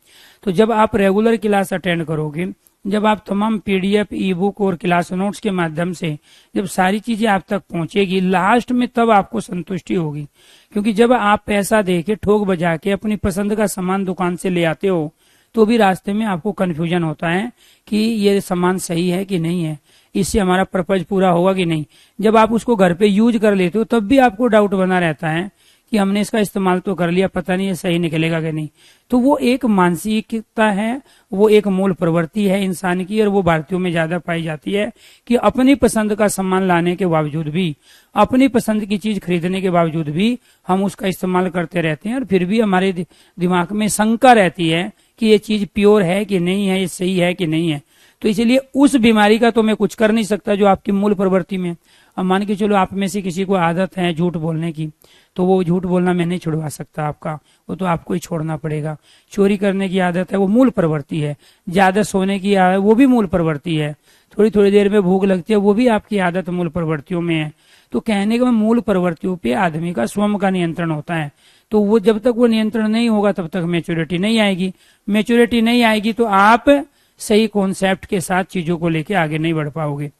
तो जब आप रेगुलर क्लास अटेंड करोगे, जब आप तमाम पीडीएफ, ई बुक और क्लास नोट्स के माध्यम से जब सारी चीजें आप तक पहुंचेगी, लास्ट में तब आपको संतुष्टि होगी। क्योंकि जब आप पैसा दे के ठोक बजा के अपनी पसंद का सामान दुकान से ले आते हो तो भी रास्ते में आपको कंफ्यूजन होता है कि ये सामान सही है कि नहीं है, इससे हमारा पर्पज पूरा होगा कि नहीं। जब आप उसको घर पे यूज कर लेते हो तब भी आपको डाउट बना रहता है कि हमने इसका इस्तेमाल तो कर लिया, पता नहीं ये सही निकलेगा कि नहीं। तो वो एक मानसिकता है, वो एक मूल प्रवृत्ति है इंसान की, और वो भारतीयों में ज्यादा पाई जाती है कि अपनी पसंद का सामान लाने के बावजूद भी, अपनी पसंद की चीज खरीदने के बावजूद भी हम उसका इस्तेमाल करते रहते हैं, और फिर भी हमारे दिमाग में शंका रहती है कि ये चीज प्योर है कि नहीं है, ये सही है कि नहीं है। तो इसलिए उस बीमारी का तो मैं कुछ कर नहीं सकता जो आपकी मूल प्रवृत्ति में। अब मान के चलो आप में से किसी को आदत है झूठ बोलने की, तो वो झूठ बोलना मैं नहीं छुड़वा सकता आपका, वो तो आपको ही छोड़ना पड़ेगा। चोरी करने की आदत है, वो मूल प्रवृत्ति है। ज्यादा सोने की आदत, वो भी मूल प्रवृत्ति है। थोड़ी थोड़ी देर में भूख लगती है, वो भी आपकी आदत मूल प्रवृत्तियों में है। तो कहने का मूल प्रवृत्तियों पे आदमी का स्वयं का नियंत्रण होता है। तो वो जब तक वो नियंत्रण नहीं होगा तब तक मैच्योरिटी नहीं आएगी। मैच्योरिटी नहीं आएगी तो आप सही कॉन्सेप्ट के साथ चीजों को लेके आगे नहीं बढ़ पाओगे।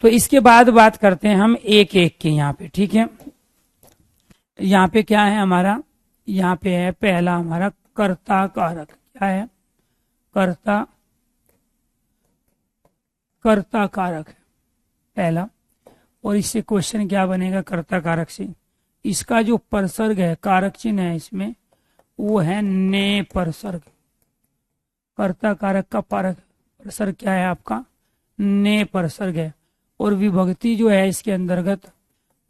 तो इसके बाद बात करते हैं हम एक एक के यहाँ पे, ठीक है। यहाँ पे क्या है हमारा, यहाँ पे है पहला हमारा कर्ता कारक। क्या है? कर्ता कारक है पहला। और इससे क्वेश्चन क्या बनेगा कर्ता कारक से? इसका जो परसर्ग है, कारक चिन्ह है इसमें, वो है ने परसर्ग। कर्ता कारक का परसर्ग क्या है आपका? ने परसर्ग है। और विभक्ति जो है इसके अंतर्गत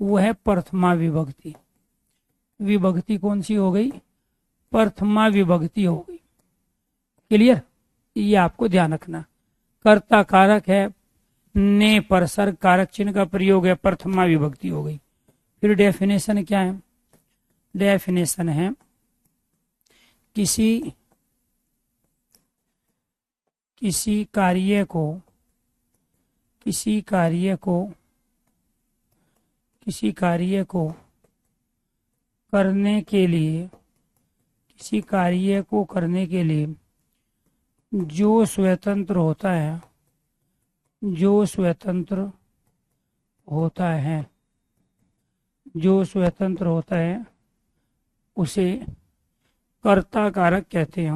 वो है प्रथमा विभक्ति। विभक्ति कौन सी हो गई? प्रथमा विभक्ति हो गई। क्लियर? ये आपको ध्यान रखना। कर्ता कारक है, ने परसर्ग कारक चिन्ह का प्रयोग है, प्रथमा विभक्ति हो गई। फिर डेफिनेशन क्या है? डेफिनेशन है किसी कार्य को करने के लिए, किसी कार्य को करने के लिए जो स्वतंत्र होता है, जो स्वतंत्र होता है उसे कर्ता कारक कहते हैं।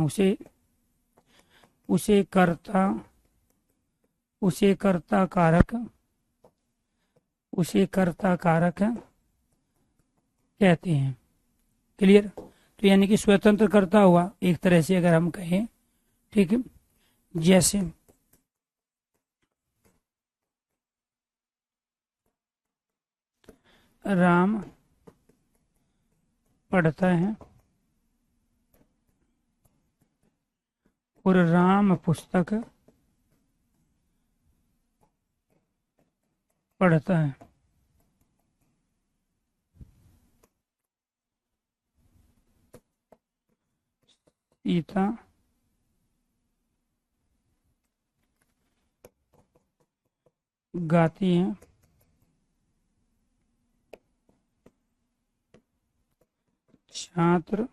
उसे कर्ता कारक कहते हैं। क्लियर? तो यानी कि स्वतंत्र कर्ता हुआ एक तरह से अगर हम कहें, ठीक है। जैसे राम पढ़ता है और राम पुस्तक पढ़ता है। सीता गाती है, छात्र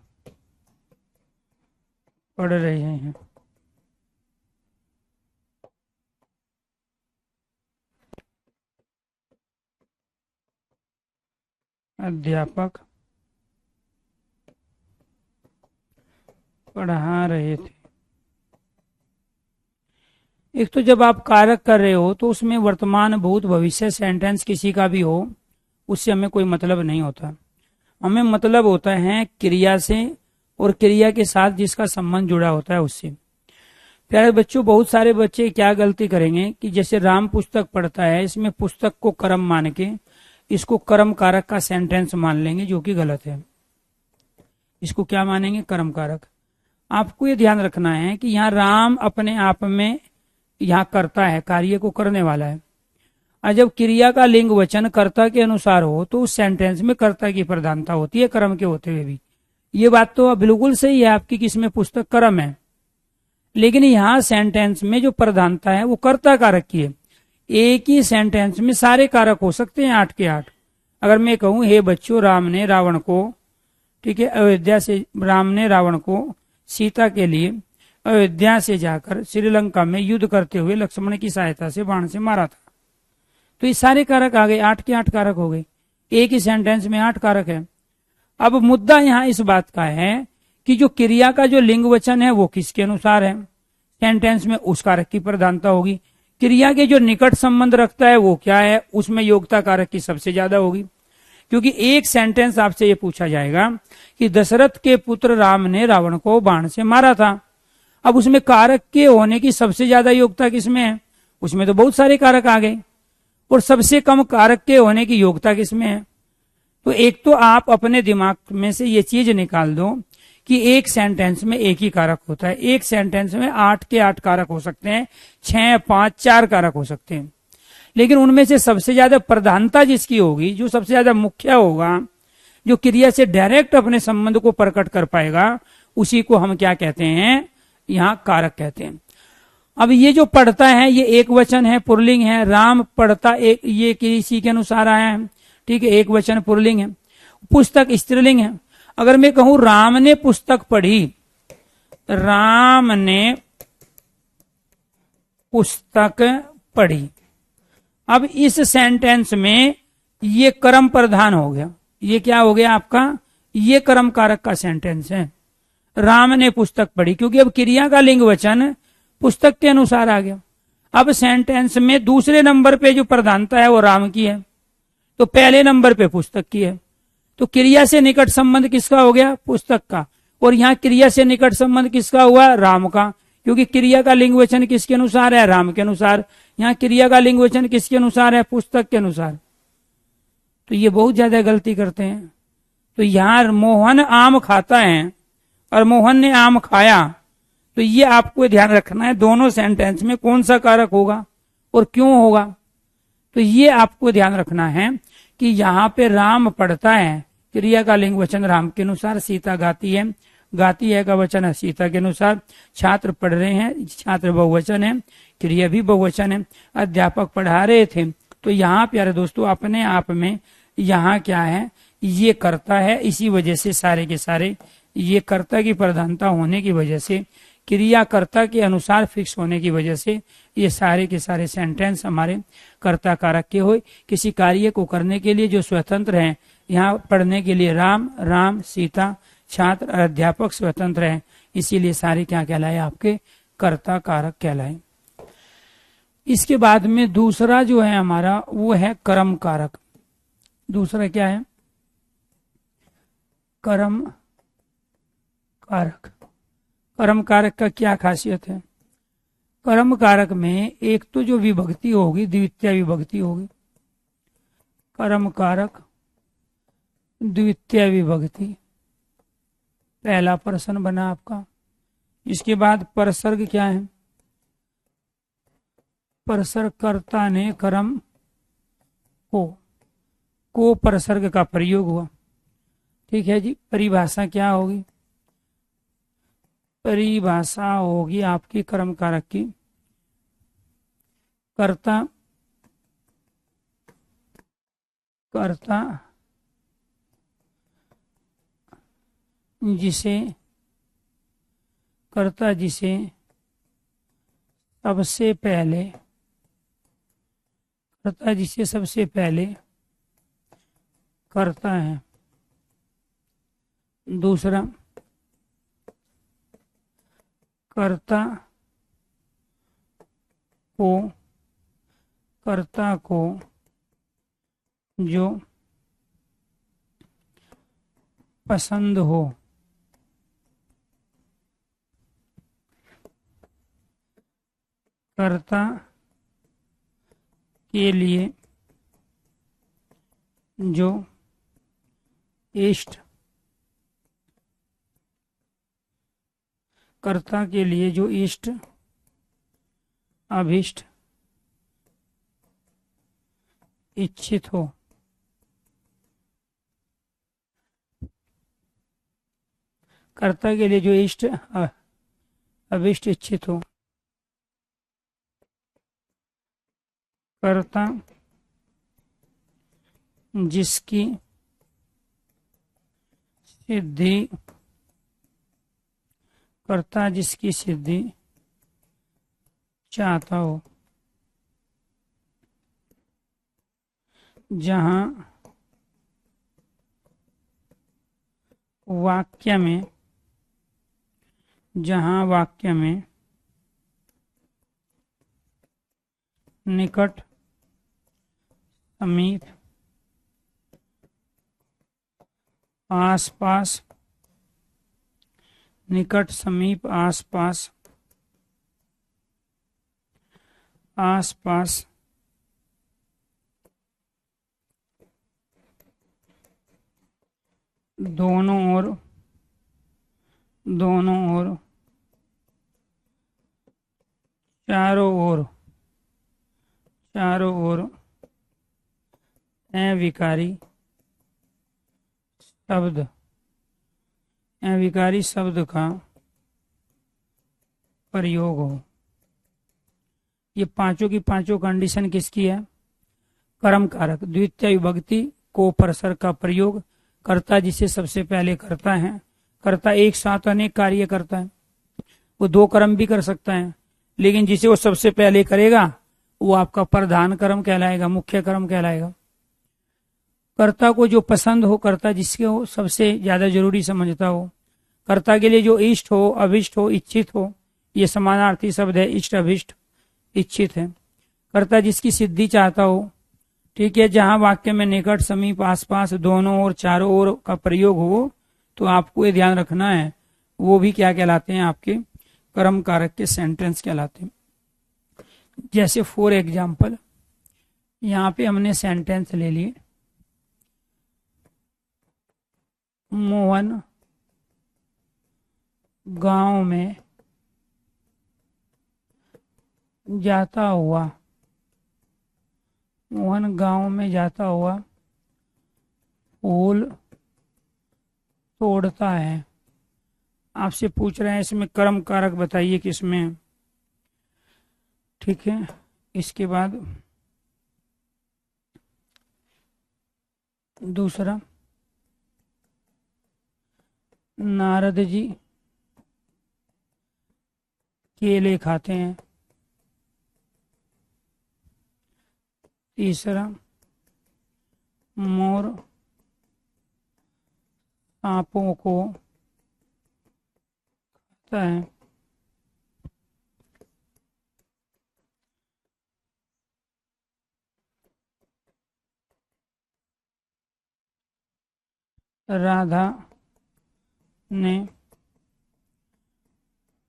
पढ़ रहे हैं। अध्यापक पढ़ा रहे थे। एक तो जब आप कारक कर रहे हो तो उसमें वर्तमान, भूत, भविष्य सेंटेंस किसी का भी हो, उससे हमें कोई मतलब नहीं होता। हमें मतलब होता है क्रिया से, और क्रिया के साथ जिसका संबंध जुड़ा होता है उससे। प्यारे बच्चों, बहुत सारे बच्चे क्या गलती करेंगे कि जैसे राम पुस्तक पढ़ता है, इसमें पुस्तक को कर्म मान के इसको कर्म कारक का सेंटेंस मान लेंगे, जो कि गलत है। इसको क्या मानेंगे? कर्म कारक। आपको ये ध्यान रखना है कि यहाँ राम अपने आप में यहाँ करता है, कार्य को करने वाला है। और जब क्रिया का लिंग वचन कर्ता के अनुसार हो तो उस सेंटेंस में कर्ता की प्रधानता होती है कर्म के होते हुए भी। ये बात तो बिल्कुल सही है आपकी कि इसमें पुस्तक कर्म है, लेकिन यहाँ सेंटेंस में जो प्रधानता है वो कर्ता कारक की है। एक ही सेंटेंस में सारे कारक हो सकते हैं 8 के 8। अगर मैं कहूं हे बच्चों, राम ने रावण को, ठीक है, अयोध्या से राम ने रावण को सीता के लिए अयोध्या से जाकर श्रीलंका में युद्ध करते हुए लक्ष्मण की सहायता से बाण से मारा था। तो ये सारे कारक आ गए, 8 के 8 कारक हो गए, एक ही सेंटेंस में 8 कारक है। अब मुद्दा यहाँ इस बात का है कि जो क्रिया का जो लिंग वचन है वो किसके अनुसार है, सेंटेंस में उस कारक की प्रधानता होगी। क्रिया के जो निकट संबंध रखता है वो क्या है, उसमें योग्यता कारक की सबसे ज्यादा होगी। क्योंकि एक सेंटेंस आपसे ये पूछा जाएगा कि दशरथ के पुत्र राम ने रावण को बाण से मारा था, अब उसमें कारक के होने की सबसे ज्यादा योग्यता किसमें है, उसमें तो बहुत सारे कारक आ गए, और सबसे कम कारक के होने की योग्यता किसमें है। तो एक तो आप अपने दिमाग में से ये चीज निकाल दो कि एक सेंटेंस में एक ही कारक होता है, एक सेंटेंस में 8 के 8 कारक हो सकते हैं, 6, 5, 4 कारक हो सकते हैं, लेकिन उनमें से सबसे ज्यादा प्रधानता जिसकी होगी, जो सबसे ज्यादा मुख्य होगा, जो क्रिया से डायरेक्ट अपने संबंध को प्रकट कर पाएगा, उसी को हम क्या कहते हैं, यहाँ कारक कहते हैं। अब ये जो पढ़ता है ये एक वचन है, पुल्लिंग है। राम पढ़ता, एक ये किसी के अनुसार आया है, ठीक है, एक वचन पुल्लिंग है। पुस्तक स्त्रीलिंग है। अगर मैं कहूं राम ने पुस्तक पढ़ी, राम ने पुस्तक पढ़ी, अब इस सेंटेंस में ये कर्म प्रधान हो गया, ये क्या हो गया आपका, ये कर्म कारक का सेंटेंस है, राम ने पुस्तक पढ़ी, क्योंकि अब क्रिया का लिंग वचन पुस्तक के अनुसार आ गया। अब सेंटेंस में दूसरे नंबर पे जो प्रधानता है वो राम की है, तो पहले नंबर पे पुस्तक की है, तो क्रिया से निकट संबंध किसका हो गया, पुस्तक का, और यहाँ क्रिया से निकट संबंध किसका हुआ, राम का, क्योंकि क्रिया का लिंग वचन किसके अनुसार है, राम के अनुसार। यहाँ क्रिया का लिंग वचन किसके अनुसार है, पुस्तक के अनुसार। तो ये बहुत ज्यादा गलती करते हैं। तो यहाँ मोहन आम खाता है और मोहन ने आम खाया, तो ये आपको ध्यान रखना है दोनों सेंटेंस में कौन सा कारक होगा और क्यों होगा। तो ये आपको ध्यान रखना है कि यहाँ पे राम पढ़ता है, क्रिया का लिंग वचन राम के अनुसार, सीता गाती है, गाती है का वचन है सीता के अनुसार, छात्र पढ़ रहे हैं, छात्र बहुवचन है, क्रिया भी बहुवचन है, अध्यापक पढ़ा रहे थे। तो यहाँ प्यारे दोस्तों अपने आप में यहाँ क्या है, ये कर्ता है, इसी वजह से सारे के सारे ये कर्ता की प्रधानता होने की वजह से, क्रियाकर्ता के अनुसार फिक्स होने की वजह से ये सारे के सारे सेंटेंस हमारे कर्ता कारक के हो। किसी कार्य को करने के लिए जो स्वतंत्र हैं, यहाँ पढ़ने के लिए राम, राम, सीता, छात्र, अध्यापक स्वतंत्र हैं, इसीलिए सारे क्या कहलाए, आपके कर्ता कारक कहलाए। इसके बाद में दूसरा जो है हमारा वो है कर्म कारक। दूसरा क्या है, कर्म कारक। कर्म कारक का क्या खासियत है, कर्म कारक में एक तो जो विभक्ति होगी द्वितीय विभक्ति होगी, कर्म कारक द्वितीय विभक्ति, पहला पर्सन बना आपका। इसके बाद परसर्ग क्या है, परसर्ग कर्ता ने कर्म को परसर्ग का प्रयोग हुआ, ठीक है जी। परिभाषा क्या होगी, परिभाषा होगी आपकी कर्म कारक की, कर्ता जिसे सबसे पहले करता है। दूसरा, कर्ता को जो पसंद हो, कर्ता के लिए जो इष्ट, कर्ता के लिए जो इष्ट, अभिष्ट, इच्छित हो। कर्ता के लिए जो इष्ट, अभिष्ट, इच्छित हो। कर्ता जिसकी सिद्धि कर्ता जिसकी सिद्धि चाहता हो, जहां वाक्य में निकट, समीप, आसपास, निकट, समीप, आसपास, आसपास, दोनों ओर, चारों ओर, अविकारी शब्द का प्रयोग हो। ये पांचों की पांचों कंडीशन किसकी है? कर्म कारक। द्वितीय विभक्ति को परसर का प्रयोग, कर्ता जिसे सबसे पहले करता है। कर्ता एक साथ अनेक कार्य करता है, वो दो कर्म भी कर सकता है, लेकिन जिसे वो सबसे पहले करेगा वो आपका प्रधान कर्म कहलाएगा, मुख्य कर्म कहलाएगा। कर्ता को जो पसंद हो, कर्ता जिसके हो सबसे ज्यादा जरूरी समझता हो, कर्ता के लिए जो इष्ट हो, अभिष्ट हो, इच्छित हो, ये समानार्थी शब्द है, इष्ट, अभिष्ट, इच्छित है। कर्ता जिसकी सिद्धि चाहता हो, ठीक है, जहां वाक्य में निकट, समीप, आसपास, दोनों ओर, चारों ओर का प्रयोग हो, तो आपको ये ध्यान रखना है, वो भी क्या कहलाते हैं? आपके कर्म कारक के सेंटेंस कहलाते हैं। जैसे फॉर एग्जाम्पल यहाँ पे हमने सेंटेंस ले लिए, मोहन गांव में जाता हुआ, मोहन गांव में जाता हुआ फूल तोड़ता है। आपसे पूछ रहे हैं इसमें कर्म कारक बताइए किसमें, ठीक है। इसके बाद दूसरा, नारद जी केले खाते हैं। तीसरा, मोर सांपों को खाता है। राधा ने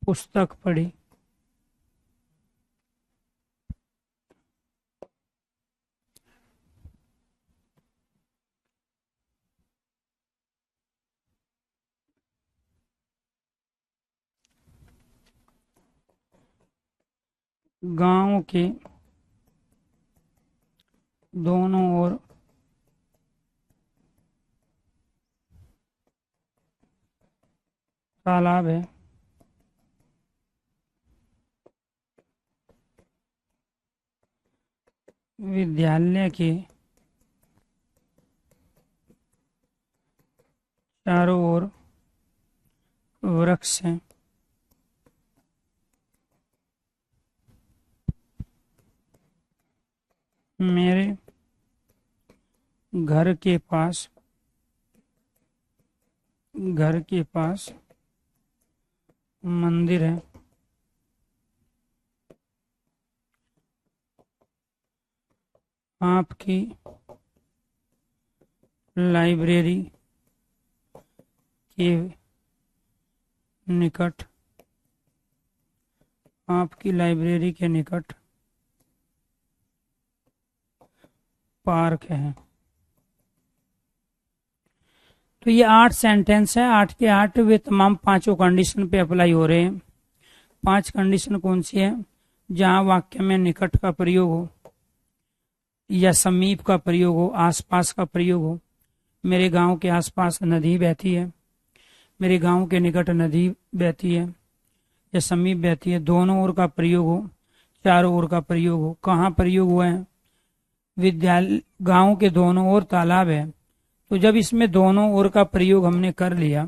पुस्तक पढ़ी। गांव के दोनों ओर तालाब है। विद्यालय के चारों ओर वृक्ष हैं। मेरे घर के पास मंदिर है। आपकी लाइब्रेरी के निकट पार्क है। तो ये 8 सेंटेंस है, 8 के 8 वे तमाम पांचों कंडीशन पे अप्लाई हो रहे हैं। 5 कंडीशन कौन सी है? जहां वाक्य में निकट का प्रयोग हो या समीप का प्रयोग हो, आसपास का प्रयोग हो। मेरे गांव के आसपास नदी बहती है, मेरे गांव के निकट नदी बहती है या समीप बहती है। दोनों ओर का प्रयोग हो, चारों ओर का प्रयोग हो। कहाँ प्रयोग हुआ है? विद्यालय, गांव के दोनों ओर तालाब है। तो जब इसमें दोनों ओर का प्रयोग हमने कर लिया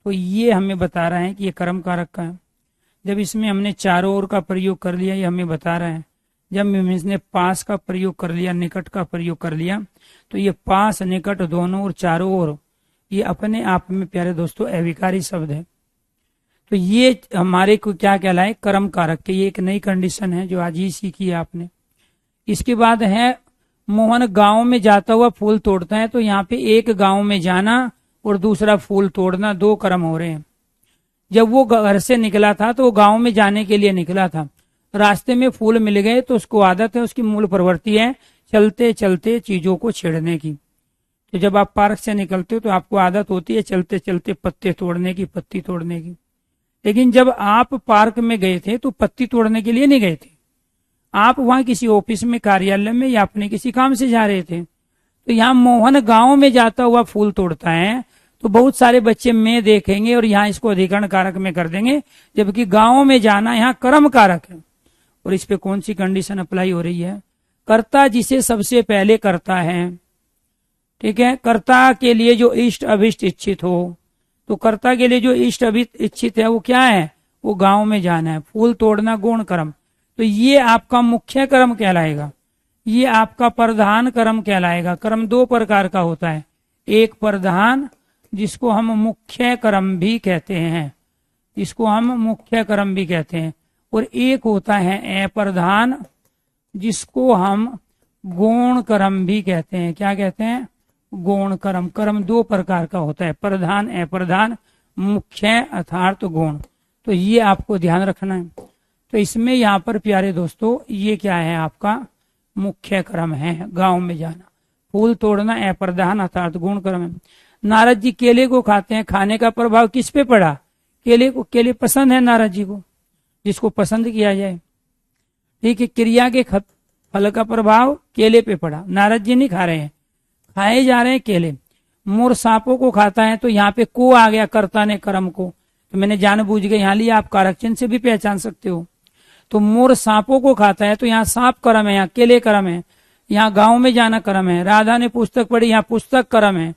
तो ये हमें बता रहा है कि ये कर्म कारक का है। जब इसमें हमने चारों ओर का प्रयोग कर लिया, ये हमें बता रहा है। जब इसने पास का प्रयोग कर लिया, निकट का प्रयोग कर लिया, तो ये पास निकट दोनों और चारों ओर ये अपने आप में प्यारे दोस्तों अविकारी शब्द है। तो ये हमारे को क्या कहलाए, कर्म कारक के। ये एक नई कंडीशन है जो आज ही सीखी है आपने। इसके बाद है मोहन गांव में जाता हुआ फूल तोड़ता है। तो यहाँ पे एक गांव में जाना और दूसरा फूल तोड़ना, दो कर्म हो रहे हैं। जब वो घर से निकला था तो वो गांव में जाने के लिए निकला था, रास्ते में फूल मिल गए तो उसको आदत है, उसकी मूल प्रवृत्ति है चलते चलते चीजों को छेड़ने की। तो जब आप पार्क से निकलते हो तो आपको आदत होती है चलते चलते पत्ते तोड़ने की, पत्ती तोड़ने की। लेकिन जब आप पार्क में गए थे तो पत्ती तोड़ने के लिए नहीं गए थे, आप वहां किसी ऑफिस में, कार्यालय में या अपने किसी काम से जा रहे थे। तो यहाँ मोहन गांव में जाता हुआ फूल तोड़ता है, तो बहुत सारे बच्चे में देखेंगे और यहाँ इसको अधिकरण कारक में कर देंगे, जबकि गांव में जाना यहाँ कर्म कारक है। और इस पे कौन सी कंडीशन अप्लाई हो रही है, कर्ता जिसे सबसे पहले करता है, ठीक है, कर्ता के लिए जो इष्ट अभिष्ट इच्छित हो। तो कर्ता के लिए जो इष्ट अभिष्ट इच्छित है वो क्या है, वो गांव में जाना है, फूल तोड़ना गौण कर्म। तो ये आपका मुख्य कर्म कहलाएगा, ये आपका प्रधान कर्म कहलाएगा। कर्म दो प्रकार का होता है, एक प्रधान जिसको हम मुख्य कर्म भी कहते हैं, जिसको हम मुख्य कर्म भी कहते हैं, और एक होता है अप्रधान जिसको हम गौण कर्म भी कहते हैं। क्या कहते हैं, गौण कर्म। कर्म दो प्रकार का होता है, प्रधान अप्रधान, मुख्य अर्थात गौण। तो ये आपको ध्यान रखना है। तो इसमें यहाँ पर प्यारे दोस्तों ये क्या है, आपका मुख्य कर्म है गांव में जाना, फूल तोड़ना अप्रधान अर्थात गौण कर्म है। नारद जी केले को खाते हैं, खाने का प्रभाव किस पे पड़ा, केले को। केले पसंद है नारद जी को, जिसको पसंद किया जाए, ठीक है। क्रिया के फल का प्रभाव केले पे पड़ा, नारद जी नहीं खा रहे हैं, खाए जा रहे हैं केले। मोर सांपों को खाता है, तो यहाँ पे को आ गया, कर्ता ने कर्म को। तो मैंने जानबूझ के यहाँ लिया, आप कारक चिन्ह से भी पहचान सकते हो। तो मोर सांपों को खाता है, तो यहाँ सांप कर्म है, यहाँ केले कर्म है, यहाँ गांव में जाना कर्म है। राधा ने पुस्तक पढ़ी, यहाँ पुस्तक कर्म है।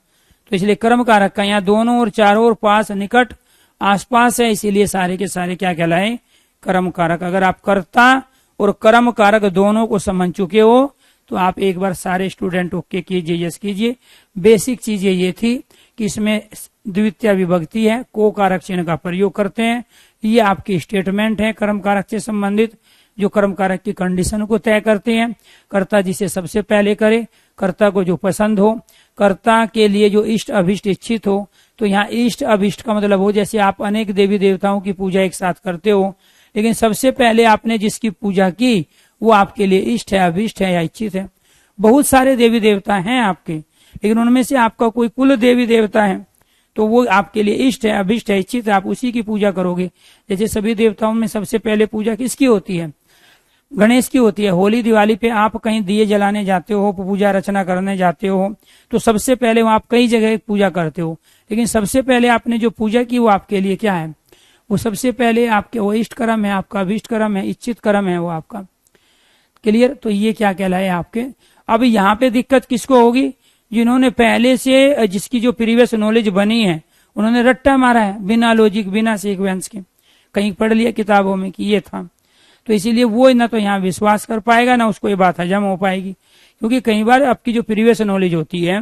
तो इसलिए कर्म कारक का यहाँ दोनों और चारों और पास निकट आसपास है, इसीलिए सारे के सारे क्या कहलाए, कर्म कारक। अगर आप कर्ता और कर्म कारक दोनों को समझ चुके हो तो आप एक बार सारे स्टूडेंट ओके कीजिए, यस कीजिए। बेसिक चीजें ये थी कि इसमें द्वितीय विभक्ति है, को कारक चिन्ह का प्रयोग करते हैं। ये आपकी स्टेटमेंट है कर्म कारक से संबंधित, जो कर्म कारक की कंडीशन को तय करते हैं। कर्ता जिसे सबसे पहले करे, कर्ता को जो पसंद हो, कर्ता के लिए जो इष्ट अभिष्ट इच्छित हो। तो यहाँ इष्ट अभिष्ट का मतलब हो, जैसे आप अनेक देवी देवताओं की पूजा एक साथ करते हो, लेकिन सबसे पहले आपने जिसकी पूजा की वो आपके लिए इष्ट है, अभिष्ट है या इच्छित है। बहुत सारे देवी देवता हैं आपके, लेकिन उनमें से आपका कोई कुल देवी देवता है, तो वो आपके लिए इष्ट है, अभिष्ट है, इच्छित है, आप उसी की पूजा करोगे। जैसे सभी देवताओं में सबसे पहले पूजा किसकी होती है, गणेश की होती है। होली दिवाली पे आप कहीं दिए जलाने जाते हो, पूजा रचना करने जाते हो, तो सबसे पहले आप कई जगह पूजा करते हो, लेकिन सबसे पहले आपने जो पूजा की वो आपके लिए क्या है, वो सबसे पहले आपके वो इष्ट कर्म है, आपका अभिष्ट कर्म है, इच्छित कर्म है वो आपका। क्लियर। तो ये क्या कहलाए आपके। अब यहाँ पे दिक्कत किसको होगी, जिन्होंने पहले से जिसकी जो प्रीवियस नॉलेज बनी है उन्होंने रट्टा मारा है, बिना लॉजिक बिना सीक्वेंस के, कहीं पढ़ लिया किताबों में कि ये था। तो इसीलिए वो ना तो यहाँ विश्वास कर पाएगा, ना उसको ये बात हजम हो पाएगी, क्योंकि कई बार आपकी जो प्रीवियस नॉलेज होती है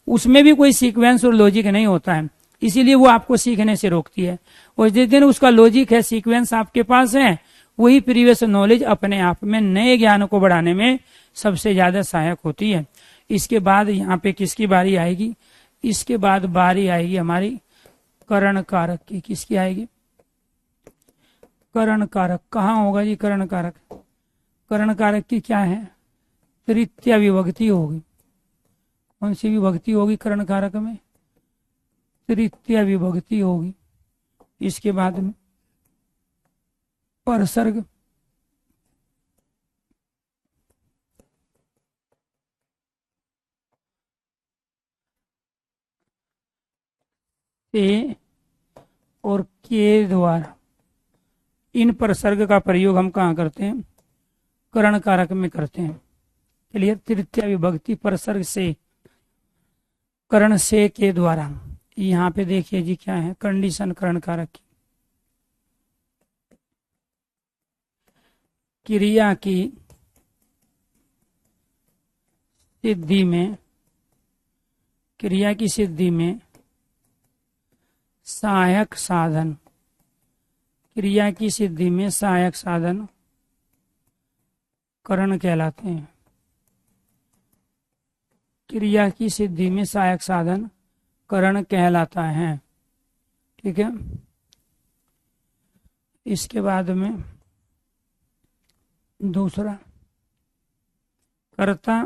उसमें भी कोई सीक्वेंस और लॉजिक नहीं होता है, इसीलिए वो आपको सीखने से रोकती है। और जिस दिन उसका लॉजिक है, सीक्वेंस आपके पास है, वही प्रीवियस नॉलेज अपने आप में नए ज्ञान को बढ़ाने में सबसे ज्यादा सहायक होती है। इसके बाद यहाँ पे किसकी बारी आएगी, इसके बाद बारी आएगी हमारी करण कारक की। किसकी आएगी, करण कारक। कहाँ होगा जी करण कारक, करण कारक की क्या है, तृतीय विभक्ति होगी। कौन सी विभक्ति होगी करण कारक में, तृतीय विभक्ति होगी। इसके बाद में परसर्ग, से और के द्वारा, इन परसर्ग का प्रयोग हम कहाँ करते हैं, करण कारक में करते हैं। क्लियर। तृतीय विभक्ति परसर्ग से, करण से के द्वारा, यहाँ पे देखिए जी क्या है कंडीशन करण कारक की। क्रिया की सिद्धि में, क्रिया की सिद्धि में सहायक साधन, क्रिया की सिद्धि में सहायक साधन करण कहलाते हैं। क्रिया की सिद्धि में सहायक साधन करण कहलाता है। ठीक है, इसके बाद में दूसरा कर्ता,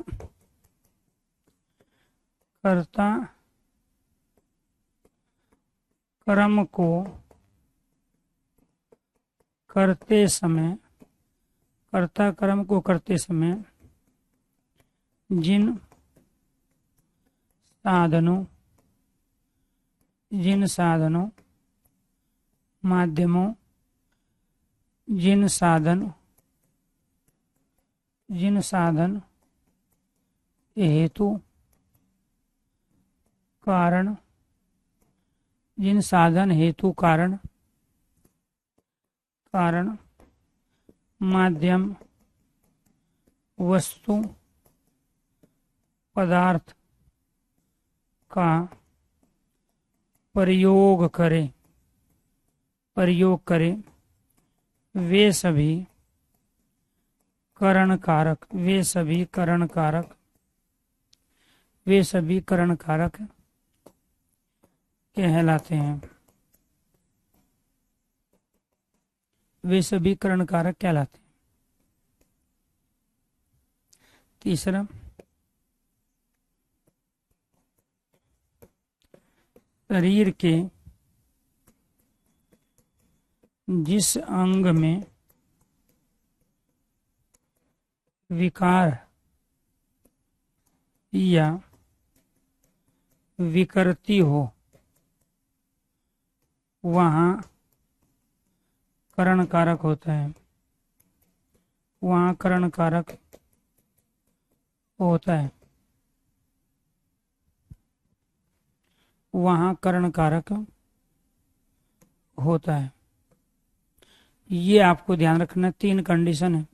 कर्ता कर्म को करते समय, कर्ता कर्म को करते समय जिन साधनों, जिन साधनों माध्यमों, जिन साधन, जिन साधन हेतु कारण, जिन साधन हेतु कारण, कारण माध्यम वस्तु पदार्थ का प्रयोग करे, प्रयोग करे, वे सभी करण कारक, वे सभी करण कारक, वे सभी करण कारक कहलाते हैं। वे सभी करण कारक कहलाते हैं। तीसरा शरीर के जिस अंग में विकार या विकृति हो वहाँ करण कारक होता है, वहाँ करण कारक होता है, वहाँ करण कारक होता है। ये आपको ध्यान रखना, 3 कंडीशन है।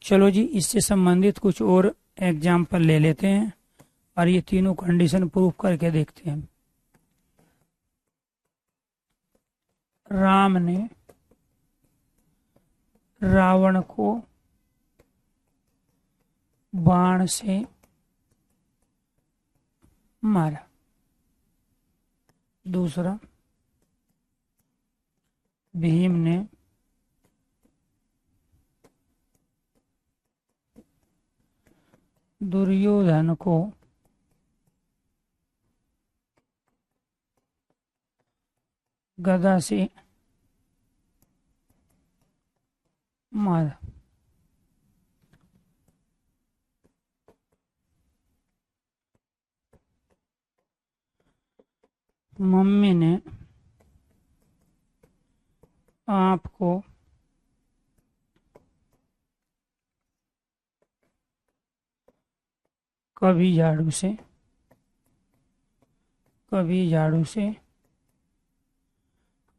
चलो जी, इससे संबंधित कुछ और एग्जाम्पल ले लेते हैं और ये तीनों कंडीशन प्रूफ करके देखते हैं। राम ने रावण को बाण से मारा। दूसरा, भीम ने दुर्योधन को गदा से मारा। मम्मी ने आपको कभी झाड़ू से, कभी झाड़ू से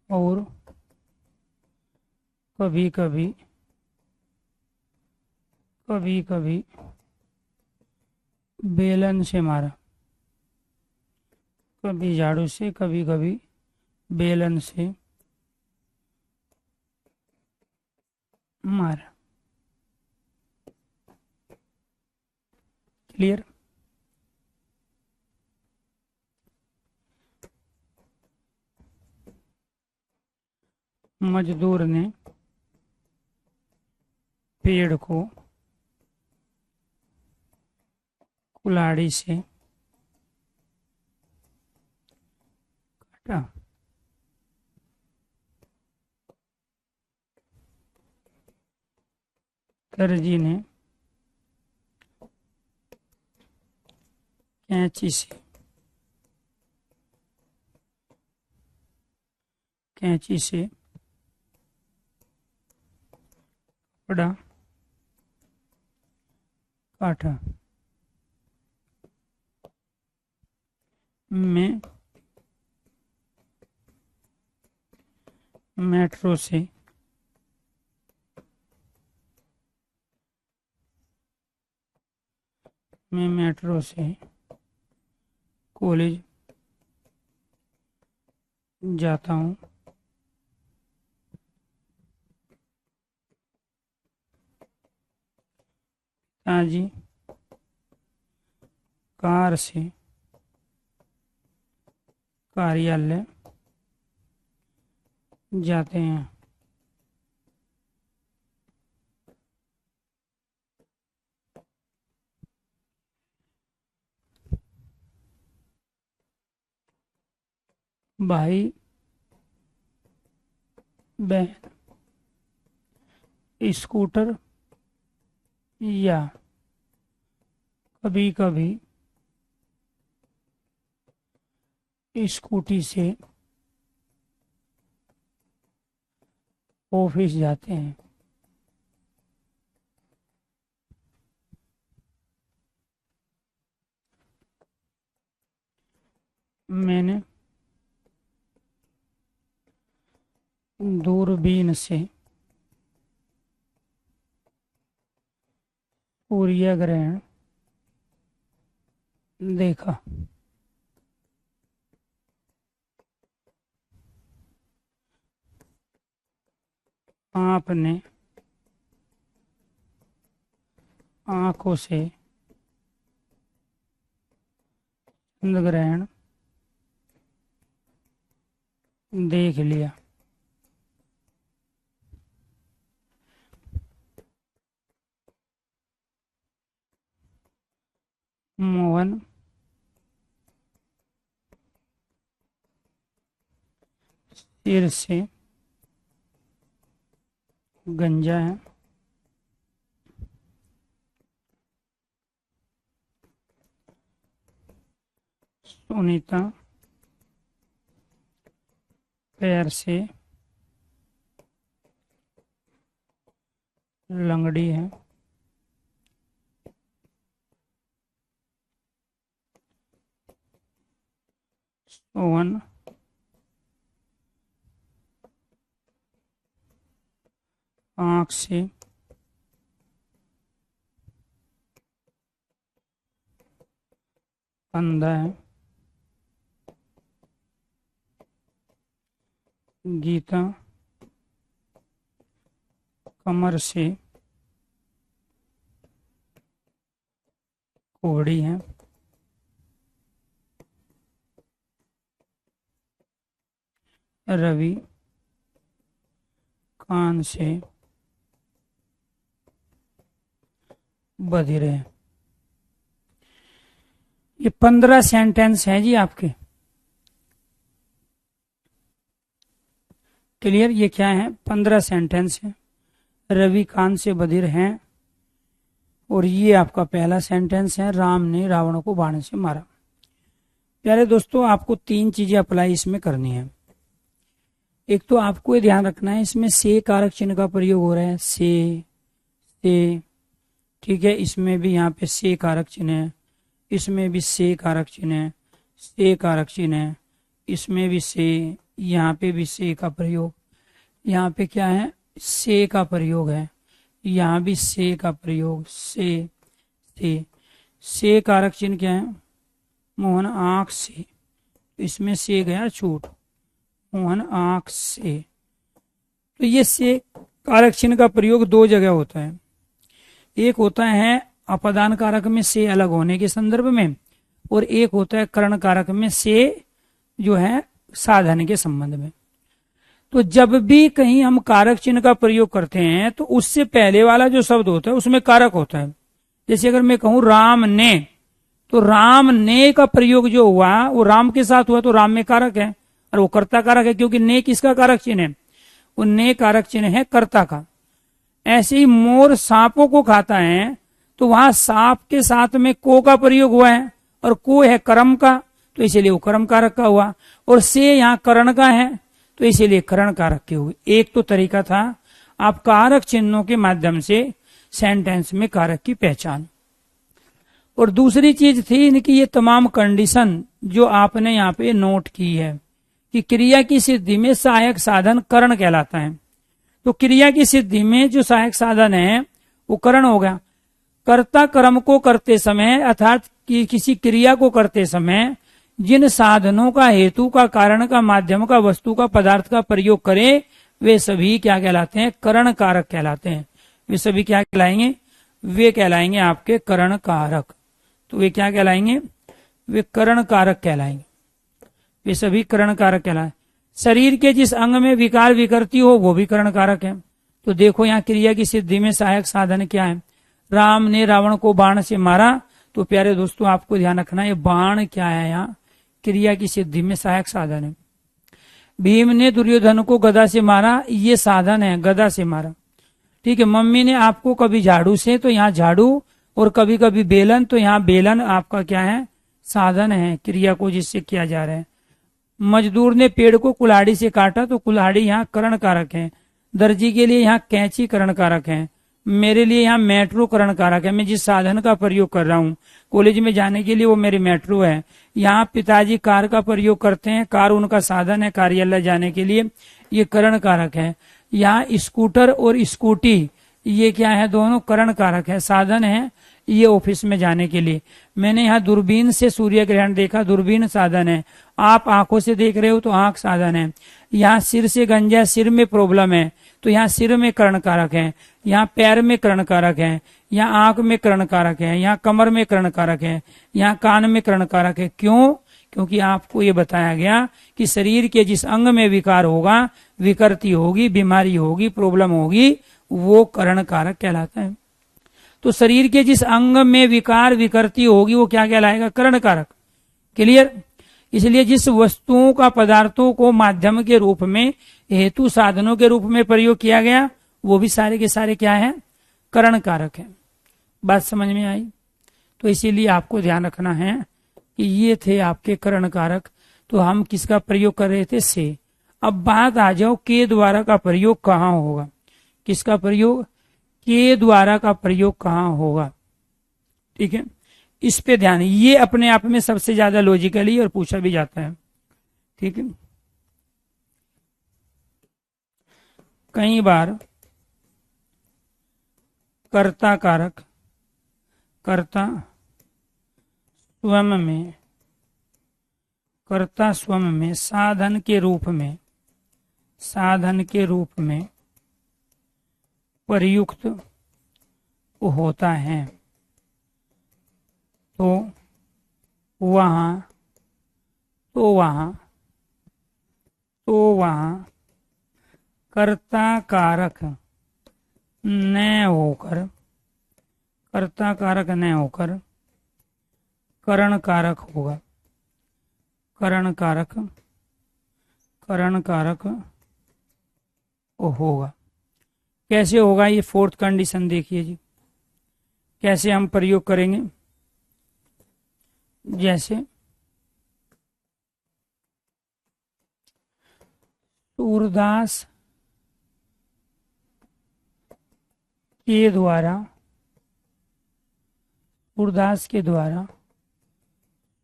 और कभी कभी, कभी कभी बेलन से मारा। कभी झाड़ू से, कभी कभी बेलन से मारा। क्लियर? मजदूर ने पेड़ को कुल्हाड़ी से काटा। दर्जी ने कैंची से, कैंची से कपड़ा काटा। मैं मेट्रो से, मैं मेट्रो से कॉलेज जाता हूँ। पिताजी कार से कार्यालय जाते हैं। भाई बहन स्कूटर या कभी कभी स्कूटी से ऑफिस जाते हैं। मैंने दूरबीन से सूर्य ग्रहण देखा। आपने आंखों से चंद्र ग्रहण देख लिया। मोहन सिर से गंजा है। सुनीता पैर से लंगड़ी है। सोहन आँख से अंधा है। गीता कमर से कोहड़ी है। रवि कान से बधिर है। ये 15 सेंटेंस हैं जी आपके। क्लियर? ये क्या है? 15 सेंटेंस है। रवि कान से बधिर हैं, और ये आपका पहला सेंटेंस है, राम ने रावण को बाण से मारा। प्यारे दोस्तों, आपको 3 चीजें अप्लाई इसमें करनी है। एक तो आपको ये ध्यान रखना है, इसमें से कारक चिन्ह का प्रयोग हो रहा है। से ठीक है, इसमें भी यहाँ पे से कारक चिन्ह है, इसमें भी से कारक चिन्ह है, से कारक चिन्ह है, इसमें भी से, यहाँ पे भी से का प्रयोग, यहाँ पे क्या है? से का प्रयोग है, यहाँ भी से का प्रयोग। से कारक चिन्ह क्या है? मोहन आंख से, इसमें से गया छूट, मोहन आंख से। तो ये से कारक चिन्ह का प्रयोग 2 जगह होता है। एक होता है अपदान कारक में से अलग होने के संदर्भ में, और एक होता है कर्ण कारक में से जो है साधन के संबंध में। तो जब भी कहीं हम कारक चिन्ह का प्रयोग करते हैं तो उससे पहले वाला जो शब्द होता है उसमें कारक होता है। जैसे अगर मैं कहूं राम ने, तो राम ने का प्रयोग जो हुआ वो राम के साथ हुआ, तो राम में कारक है, और वो कर्ता कारक है, क्योंकि ने किसका कारक चिन्ह है? वो ने कारक चिन्ह है कर्ता का। ऐसे ही मोर सांपों को खाता है, तो वहां सांप के साथ में को का प्रयोग हुआ है, और को है कर्म का, तो इसीलिए वो कर्म कारक का हुआ। और से यहाँ कर्ण का है, तो इसीलिए कर्ण कारक के हुए। एक तो तरीका था आप कारक चिन्हों के माध्यम से सेंटेंस में कारक की पहचान, और दूसरी चीज थी इनकी ये तमाम कंडीशन जो आपने यहाँ पे नोट की है कि क्रिया की सिद्धि में सहायक साधन करण कहलाता है। तो क्रिया की सिद्धि में जो सहायक साधन है वो करण हो गया। कर्ता कर्म को करते समय अर्थात कि किसी क्रिया को करते समय जिन साधनों का, हेतु का, कारण का, माध्यम का, वस्तु का, पदार्थ का प्रयोग करे वे सभी क्या कहलाते हैं? करण कारक कहलाते हैं। वे सभी क्या कहलाएंगे? वे कहलाएंगे आपके करण कारक। तो वे क्या कहलाएंगे? वे करण कारक कहलाएंगे। वे सभी करण कारक कहलाए। शरीर के जिस अंग में विकार विकृति हो वो भी करण कारक है। तो देखो यहाँ क्रिया की सिद्धि में सहायक साधन क्या है? राम ने रावण को बाण से मारा। तो प्यारे दोस्तों आपको ध्यान रखना, ये बाण क्या है? यहाँ क्रिया की सिद्धि में सहायक साधन है। भीम ने दुर्योधन को गदा से मारा, ये साधन है, गदा से मारा। ठीक है। मम्मी ने आपको कभी झाड़ू से, तो यहाँ झाड़ू, और कभी कभी बेलन, तो यहाँ बेलन आपका क्या है? साधन है क्रिया को जिससे किया जा रहा है। मजदूर ने पेड़ को कुल्हाड़ी से काटा, तो कुल्हाड़ी यहाँ करण कारक है। दर्जी के लिए यहाँ कैंची करण कारक है। मेरे लिए यहाँ मेट्रो करण कारक है। मैं जिस साधन का प्रयोग कर रहा हूँ कॉलेज में जाने के लिए वो मेरी मेट्रो है। यहाँ पिताजी कार का प्रयोग करते हैं, कार उनका साधन है कार्यालय जाने के लिए, ये करण कारक है। यहाँ स्कूटर और स्कूटी ये क्या है? दोनों करण कारक है, साधन है ये ऑफिस में जाने के लिए। मैंने यहाँ दूरबीन से सूर्य ग्रहण देखा, दूरबीन साधन है। आप आंखों से देख रहे हो तो आंख साधन है। यहाँ सिर से गंजा, सिर में प्रॉब्लम है तो यहाँ सिर में करण कारक है। यहाँ पैर में करण कारक है, यहाँ आंख में करण कारक है, यहाँ कमर में करण कारक है, यहाँ कान में करण कारक है। क्यों? क्योंकि आपको ये बताया गया कि शरीर के जिस अंग में विकार होगा, विकृति होगी, बीमारी होगी, प्रॉब्लम होगी, वो करण कारक कहलाता है। तो शरीर के जिस अंग में विकार विकृति होगी वो क्या कहलाएगा? करण कारक। क्लियर? इसलिए जिस वस्तुओं का, पदार्थों को माध्यम के रूप में, हेतु साधनों के रूप में प्रयोग किया गया वो भी सारे के सारे क्या है? करण कारक है। बात समझ में आई? तो इसीलिए आपको ध्यान रखना है कि ये थे आपके करण कारक। तो हम किसका प्रयोग कर रहे थे? से। अब बात आ जाओ के द्वारा का प्रयोग कहाँ होगा? किसका प्रयोग? के द्वारा का प्रयोग कहाँ होगा? ठीक है, इस पे ध्यान। ये अपने आप में सबसे ज्यादा लॉजिकली और पूछा भी जाता है। ठीक है, कई बार कर्ता कारक, कर्ता स्वयं में, कर्ता स्वयं में साधन के रूप में, साधन के रूप में प्रयुक्त होता है तो वहाँ कर्ता कारक न होकर, कर्ता कारक न होकर करण कारक होगा। करण कारक, करण कारक होगा। कैसे होगा? ये फोर्थ कंडीशन देखिए जी, कैसे हम प्रयोग करेंगे। जैसे सूरदास के द्वारा, सूरदास के द्वारा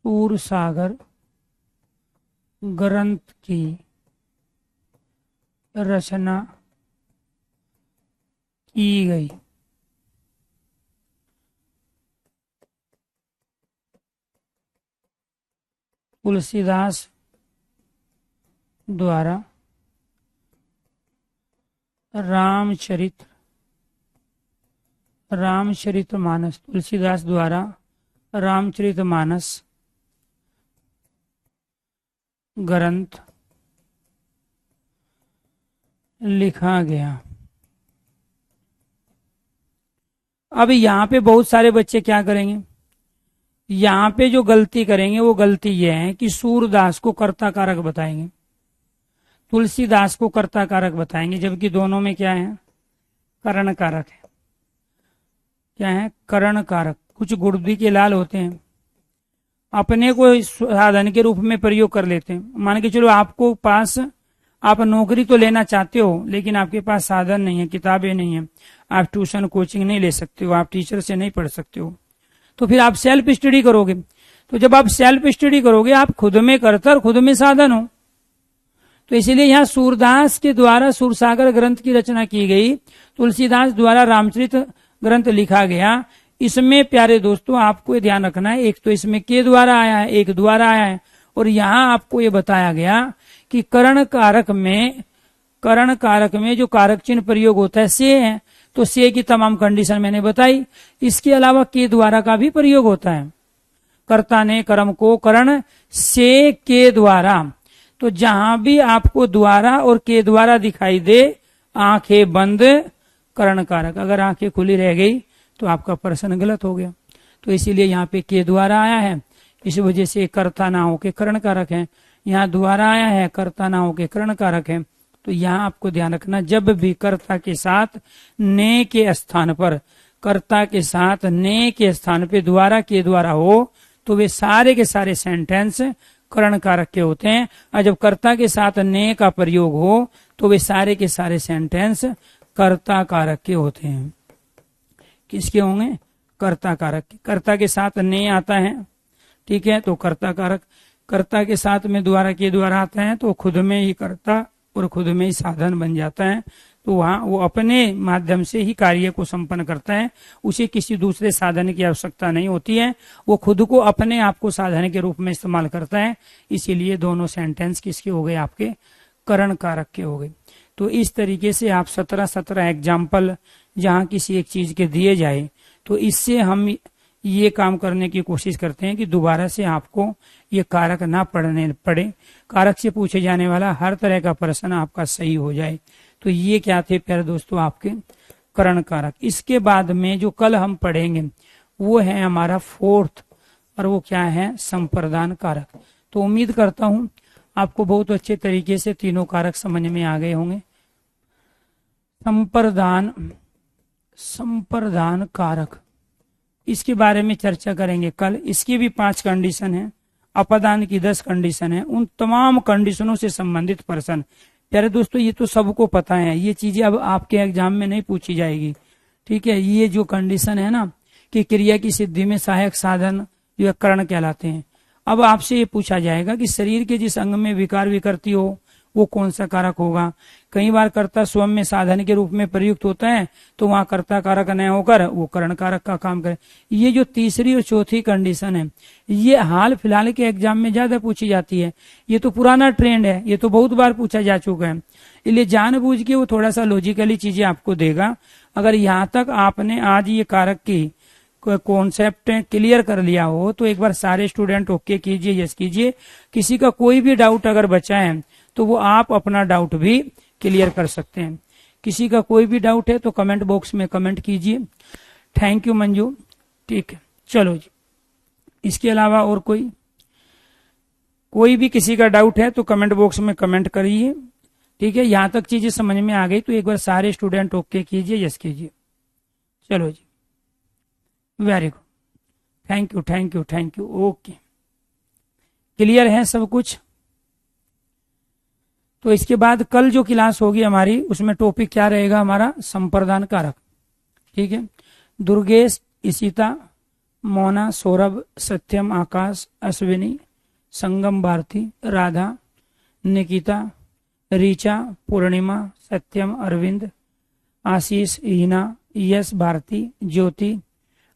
सूरसागर ग्रंथ की रचना की गई। तुलसीदास द्वारा रामचरितमानस, तुलसीदास द्वारा रामचरितमानस ग्रंथ लिखा गया। अब यहाँ पे बहुत सारे बच्चे क्या करेंगे? यहाँ पे जो गलती करेंगे वो गलती ये है कि सूरदास को कर्ता कारक बताएंगे, तुलसीदास को कर्ता कारक बताएंगे, जबकि दोनों में क्या है? करण कारक है। क्या है? करण कारक। कुछ गुड़बी के लाल होते हैं, अपने को साधन के रूप में प्रयोग कर लेते हैं। मान के चलो आपको पास, आप नौकरी तो लेना चाहते हो लेकिन आपके पास साधन नहीं है, किताबें नहीं है, आप ट्यूशन कोचिंग नहीं ले सकते हो, आप टीचर से नहीं पढ़ सकते हो, तो फिर आप सेल्फ स्टडी करोगे। तो जब आप सेल्फ स्टडी करोगे आप खुद में कर्ता और खुद में साधन हो, तो इसीलिए यहाँ सूरदास के द्वारा सूरसागर ग्रंथ की रचना की गई, तुलसीदास द्वारा रामचरित ग्रंथ लिखा गया। इसमें प्यारे दोस्तों आपको ये ध्यान रखना है, एक तो इसमें के द्वारा आया है, एक द्वारा आया है, और यहाँ आपको ये बताया गया कि करण कारक में जो कारक चिन्ह प्रयोग होता है से है, तो से की तमाम कंडीशन मैंने बताई। इसके अलावा के द्वारा का भी प्रयोग होता है। कर्ता ने कर्म को करण से के द्वारा, तो जहां भी आपको द्वारा और के द्वारा दिखाई दे, आंखें बंद करण कारक। अगर आंखें खुली रह गई तो आपका प्रश्न गलत हो गया। तो इसीलिए यहाँ पे के द्वारा आया है, इस वजह से कर्ता ना हो के करण कारक है। यहाँ द्वारा आया है, कर्ता ना हो के करण कारक है। तो यहाँ आपको ध्यान रखना, जब भी कर्ता के साथ ने के स्थान पर, कर्ता के साथ ने के स्थान पे द्वारा के द्वारा हो, तो वे सारे के सारे सेंटेंस करण कारक के होते हैं। और जब कर्ता के साथ ने का प्रयोग हो, तो वे सारे के सारे सेंटेंस कर्ता कारक के होते हैं। किसके होंगे? कर्ता कारक के। कर्ता के साथ ने आता है, ठीक है, तो कर्ता कारक। कर्ता के साथ में द्वारा के द्वारा आता है, तो खुद में ही कर्ता और खुद में ही साधन बन जाता है। तो वहाँ वो अपने माध्यम से ही कार्य को संपन्न करता है, उसे किसी दूसरे साधन की आवश्यकता नहीं होती है। वो खुद को अपने आप को साधन के रूप में इस्तेमाल करता है। इसीलिए दोनों सेंटेंस किसके हो गए? आपके करण कारक के हो गए। तो इस तरीके से आप 17 एग्जाम्पल जहाँ किसी एक चीज के दिए जाए, तो इससे हम ये काम करने की कोशिश करते हैं कि दोबारा से आपको ये कारक ना पढ़ने पड़े। कारक से पूछे जाने वाला हर तरह का प्रश्न आपका सही हो जाए। तो ये क्या थे प्यारे दोस्तों? आपके करण कारक। इसके बाद में जो कल हम पढ़ेंगे वो है हमारा 4th, और वो क्या है? संप्रदान कारक। तो उम्मीद करता हूं आपको बहुत अच्छे तरीके से तीनों कारक समझ में आ गए होंगे। संप्रदान कारक, इसके बारे में चर्चा करेंगे कल। इसकी भी 5 कंडीशन है, अपदान की 10 कंडीशन है। उन तमाम कंडीशनों से संबंधित प्रश्न, प्यारे दोस्तों ये तो सबको पता है, ये चीजें अब आपके एग्जाम में नहीं पूछी जाएगी, ठीक है। ये जो कंडीशन है ना कि क्रिया की सिद्धि में सहायक साधन जो करण कहलाते हैं, अब आपसे ये पूछा जाएगा कि शरीर के जिस अंग में विकार विकृति हो वो कौन सा कारक होगा। कई बार कर्ता स्वयं में साधन के रूप में प्रयुक्त होता है, तो वहां कर्ता कारक न होकर वो करण कारक का काम करे। ये जो तीसरी और चौथी कंडीशन है, ये हाल फिलहाल के एग्जाम में ज्यादा पूछी जाती है। ये तो पुराना ट्रेंड है, ये तो बहुत बार पूछा जा चुका है। इसलिए जानबूझ के वो थोड़ा सा लॉजिकली चीजें आपको देगा। अगर यहाँ तक आपने आज ये कारक की कॉन्सेप्ट क्लियर कर लिया हो, तो एक बार सारे स्टूडेंट ओके कीजिए, यस कीजिए। किसी का कोई भी डाउट अगर बचा है तो वो आप अपना डाउट भी क्लियर कर सकते हैं। किसी का कोई भी डाउट है तो कमेंट बॉक्स में कमेंट कीजिए। थैंक यू मंजू, ठीक है, चलो जी। इसके अलावा और कोई भी किसी का डाउट है तो कमेंट बॉक्स में कमेंट करिए, ठीक है। यहां तक चीजें समझ में आ गई तो एक बार सारे स्टूडेंट ओके कीजिए, यस कीजिए। चलो जी, very good, thank you thank you thank you. Okay, clear है सब कुछ? तो इसके बाद कल जो क्लास होगी हमारी, उसमें टॉपिक क्या रहेगा हमारा? संप्रदान कारक, ठीक है। Durgesh, Ishita, Mona, Saurabh, Satyam, Akash, Ashwini, Sangam, Bharti, Radha, Nikita, Richa, Purnima, Satyam, Arvind, Ashish, Heena, Yash, Bharti, Jyoti,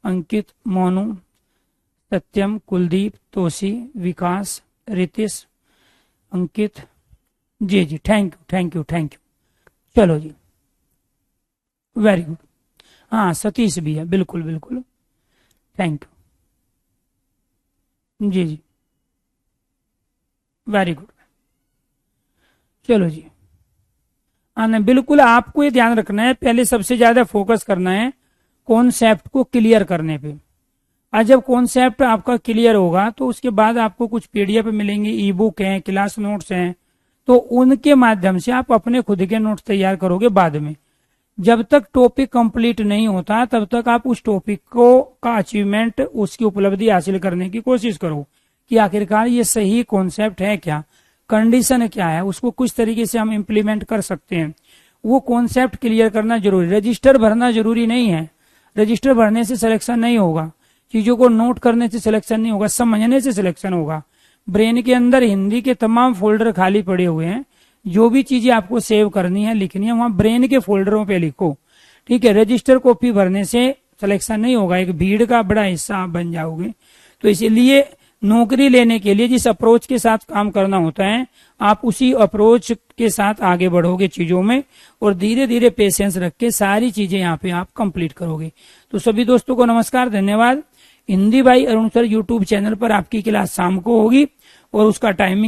Ankit, Monu, Satyam, Kuldeep, Toshi, Vikas, Ritish, Ankit, ji ji, thank you thank you thank you. चलो जी, वेरी गुड। हाँ, सतीश भी है, बिल्कुल बिल्कुल, थैंक यू, जी जी, वेरी गुड। चलो जी, हाँ बिल्कुल, आपको ये ध्यान रखना है, पहले सबसे ज्यादा फोकस करना है कॉन्सेप्ट को क्लियर करने पे। आज जब कॉन्सेप्ट आपका क्लियर होगा तो उसके बाद आपको कुछ पीडीएफ मिलेंगे, ई बुक है, क्लास नोट्स हैं, तो उनके माध्यम से आप अपने खुद के नोट्स तैयार करोगे बाद में। जब तक टॉपिक कंप्लीट नहीं होता तब तक आप उस टॉपिक को का अचीवमेंट, उसकी उपलब्धि हासिल करने की कोशिश करो कि आखिरकार ये सही कॉन्सेप्ट है क्या, कंडीशन क्या है, उसको कुछ तरीके से हम इम्प्लीमेंट कर सकते हैं। वो कॉन्सेप्ट क्लियर करना जरूरी। रजिस्टर भरना जरूरी नहीं है, रजिस्टर भरने से सिलेक्शन नहीं होगा, चीजों को नोट करने से सिलेक्शन नहीं होगा, समझने से सिलेक्शन होगा। ब्रेन के अंदर हिंदी के तमाम फोल्डर खाली पड़े हुए हैं, जो भी चीजें आपको सेव करनी है, लिखनी है, वहां ब्रेन के फोल्डरों पे लिखो। ठीक है, रजिस्टर कॉपी भरने से सिलेक्शन नहीं होगा, एक भीड़ का बड़ा हिस्सा आप बन जाओगे। तो इसीलिए नौकरी लेने के लिए जिस अप्रोच के साथ काम करना होता है, आप उसी अप्रोच के साथ आगे बढ़ोगे चीजों में, और धीरे धीरे पेशेंस रख के सारी चीजें यहाँ पे आप कंप्लीट करोगे। तो सभी दोस्तों को नमस्कार, धन्यवाद। हिंदी भाई अरुण सर यूट्यूब चैनल पर आपकी क्लास शाम को होगी और उसका टाइमिंग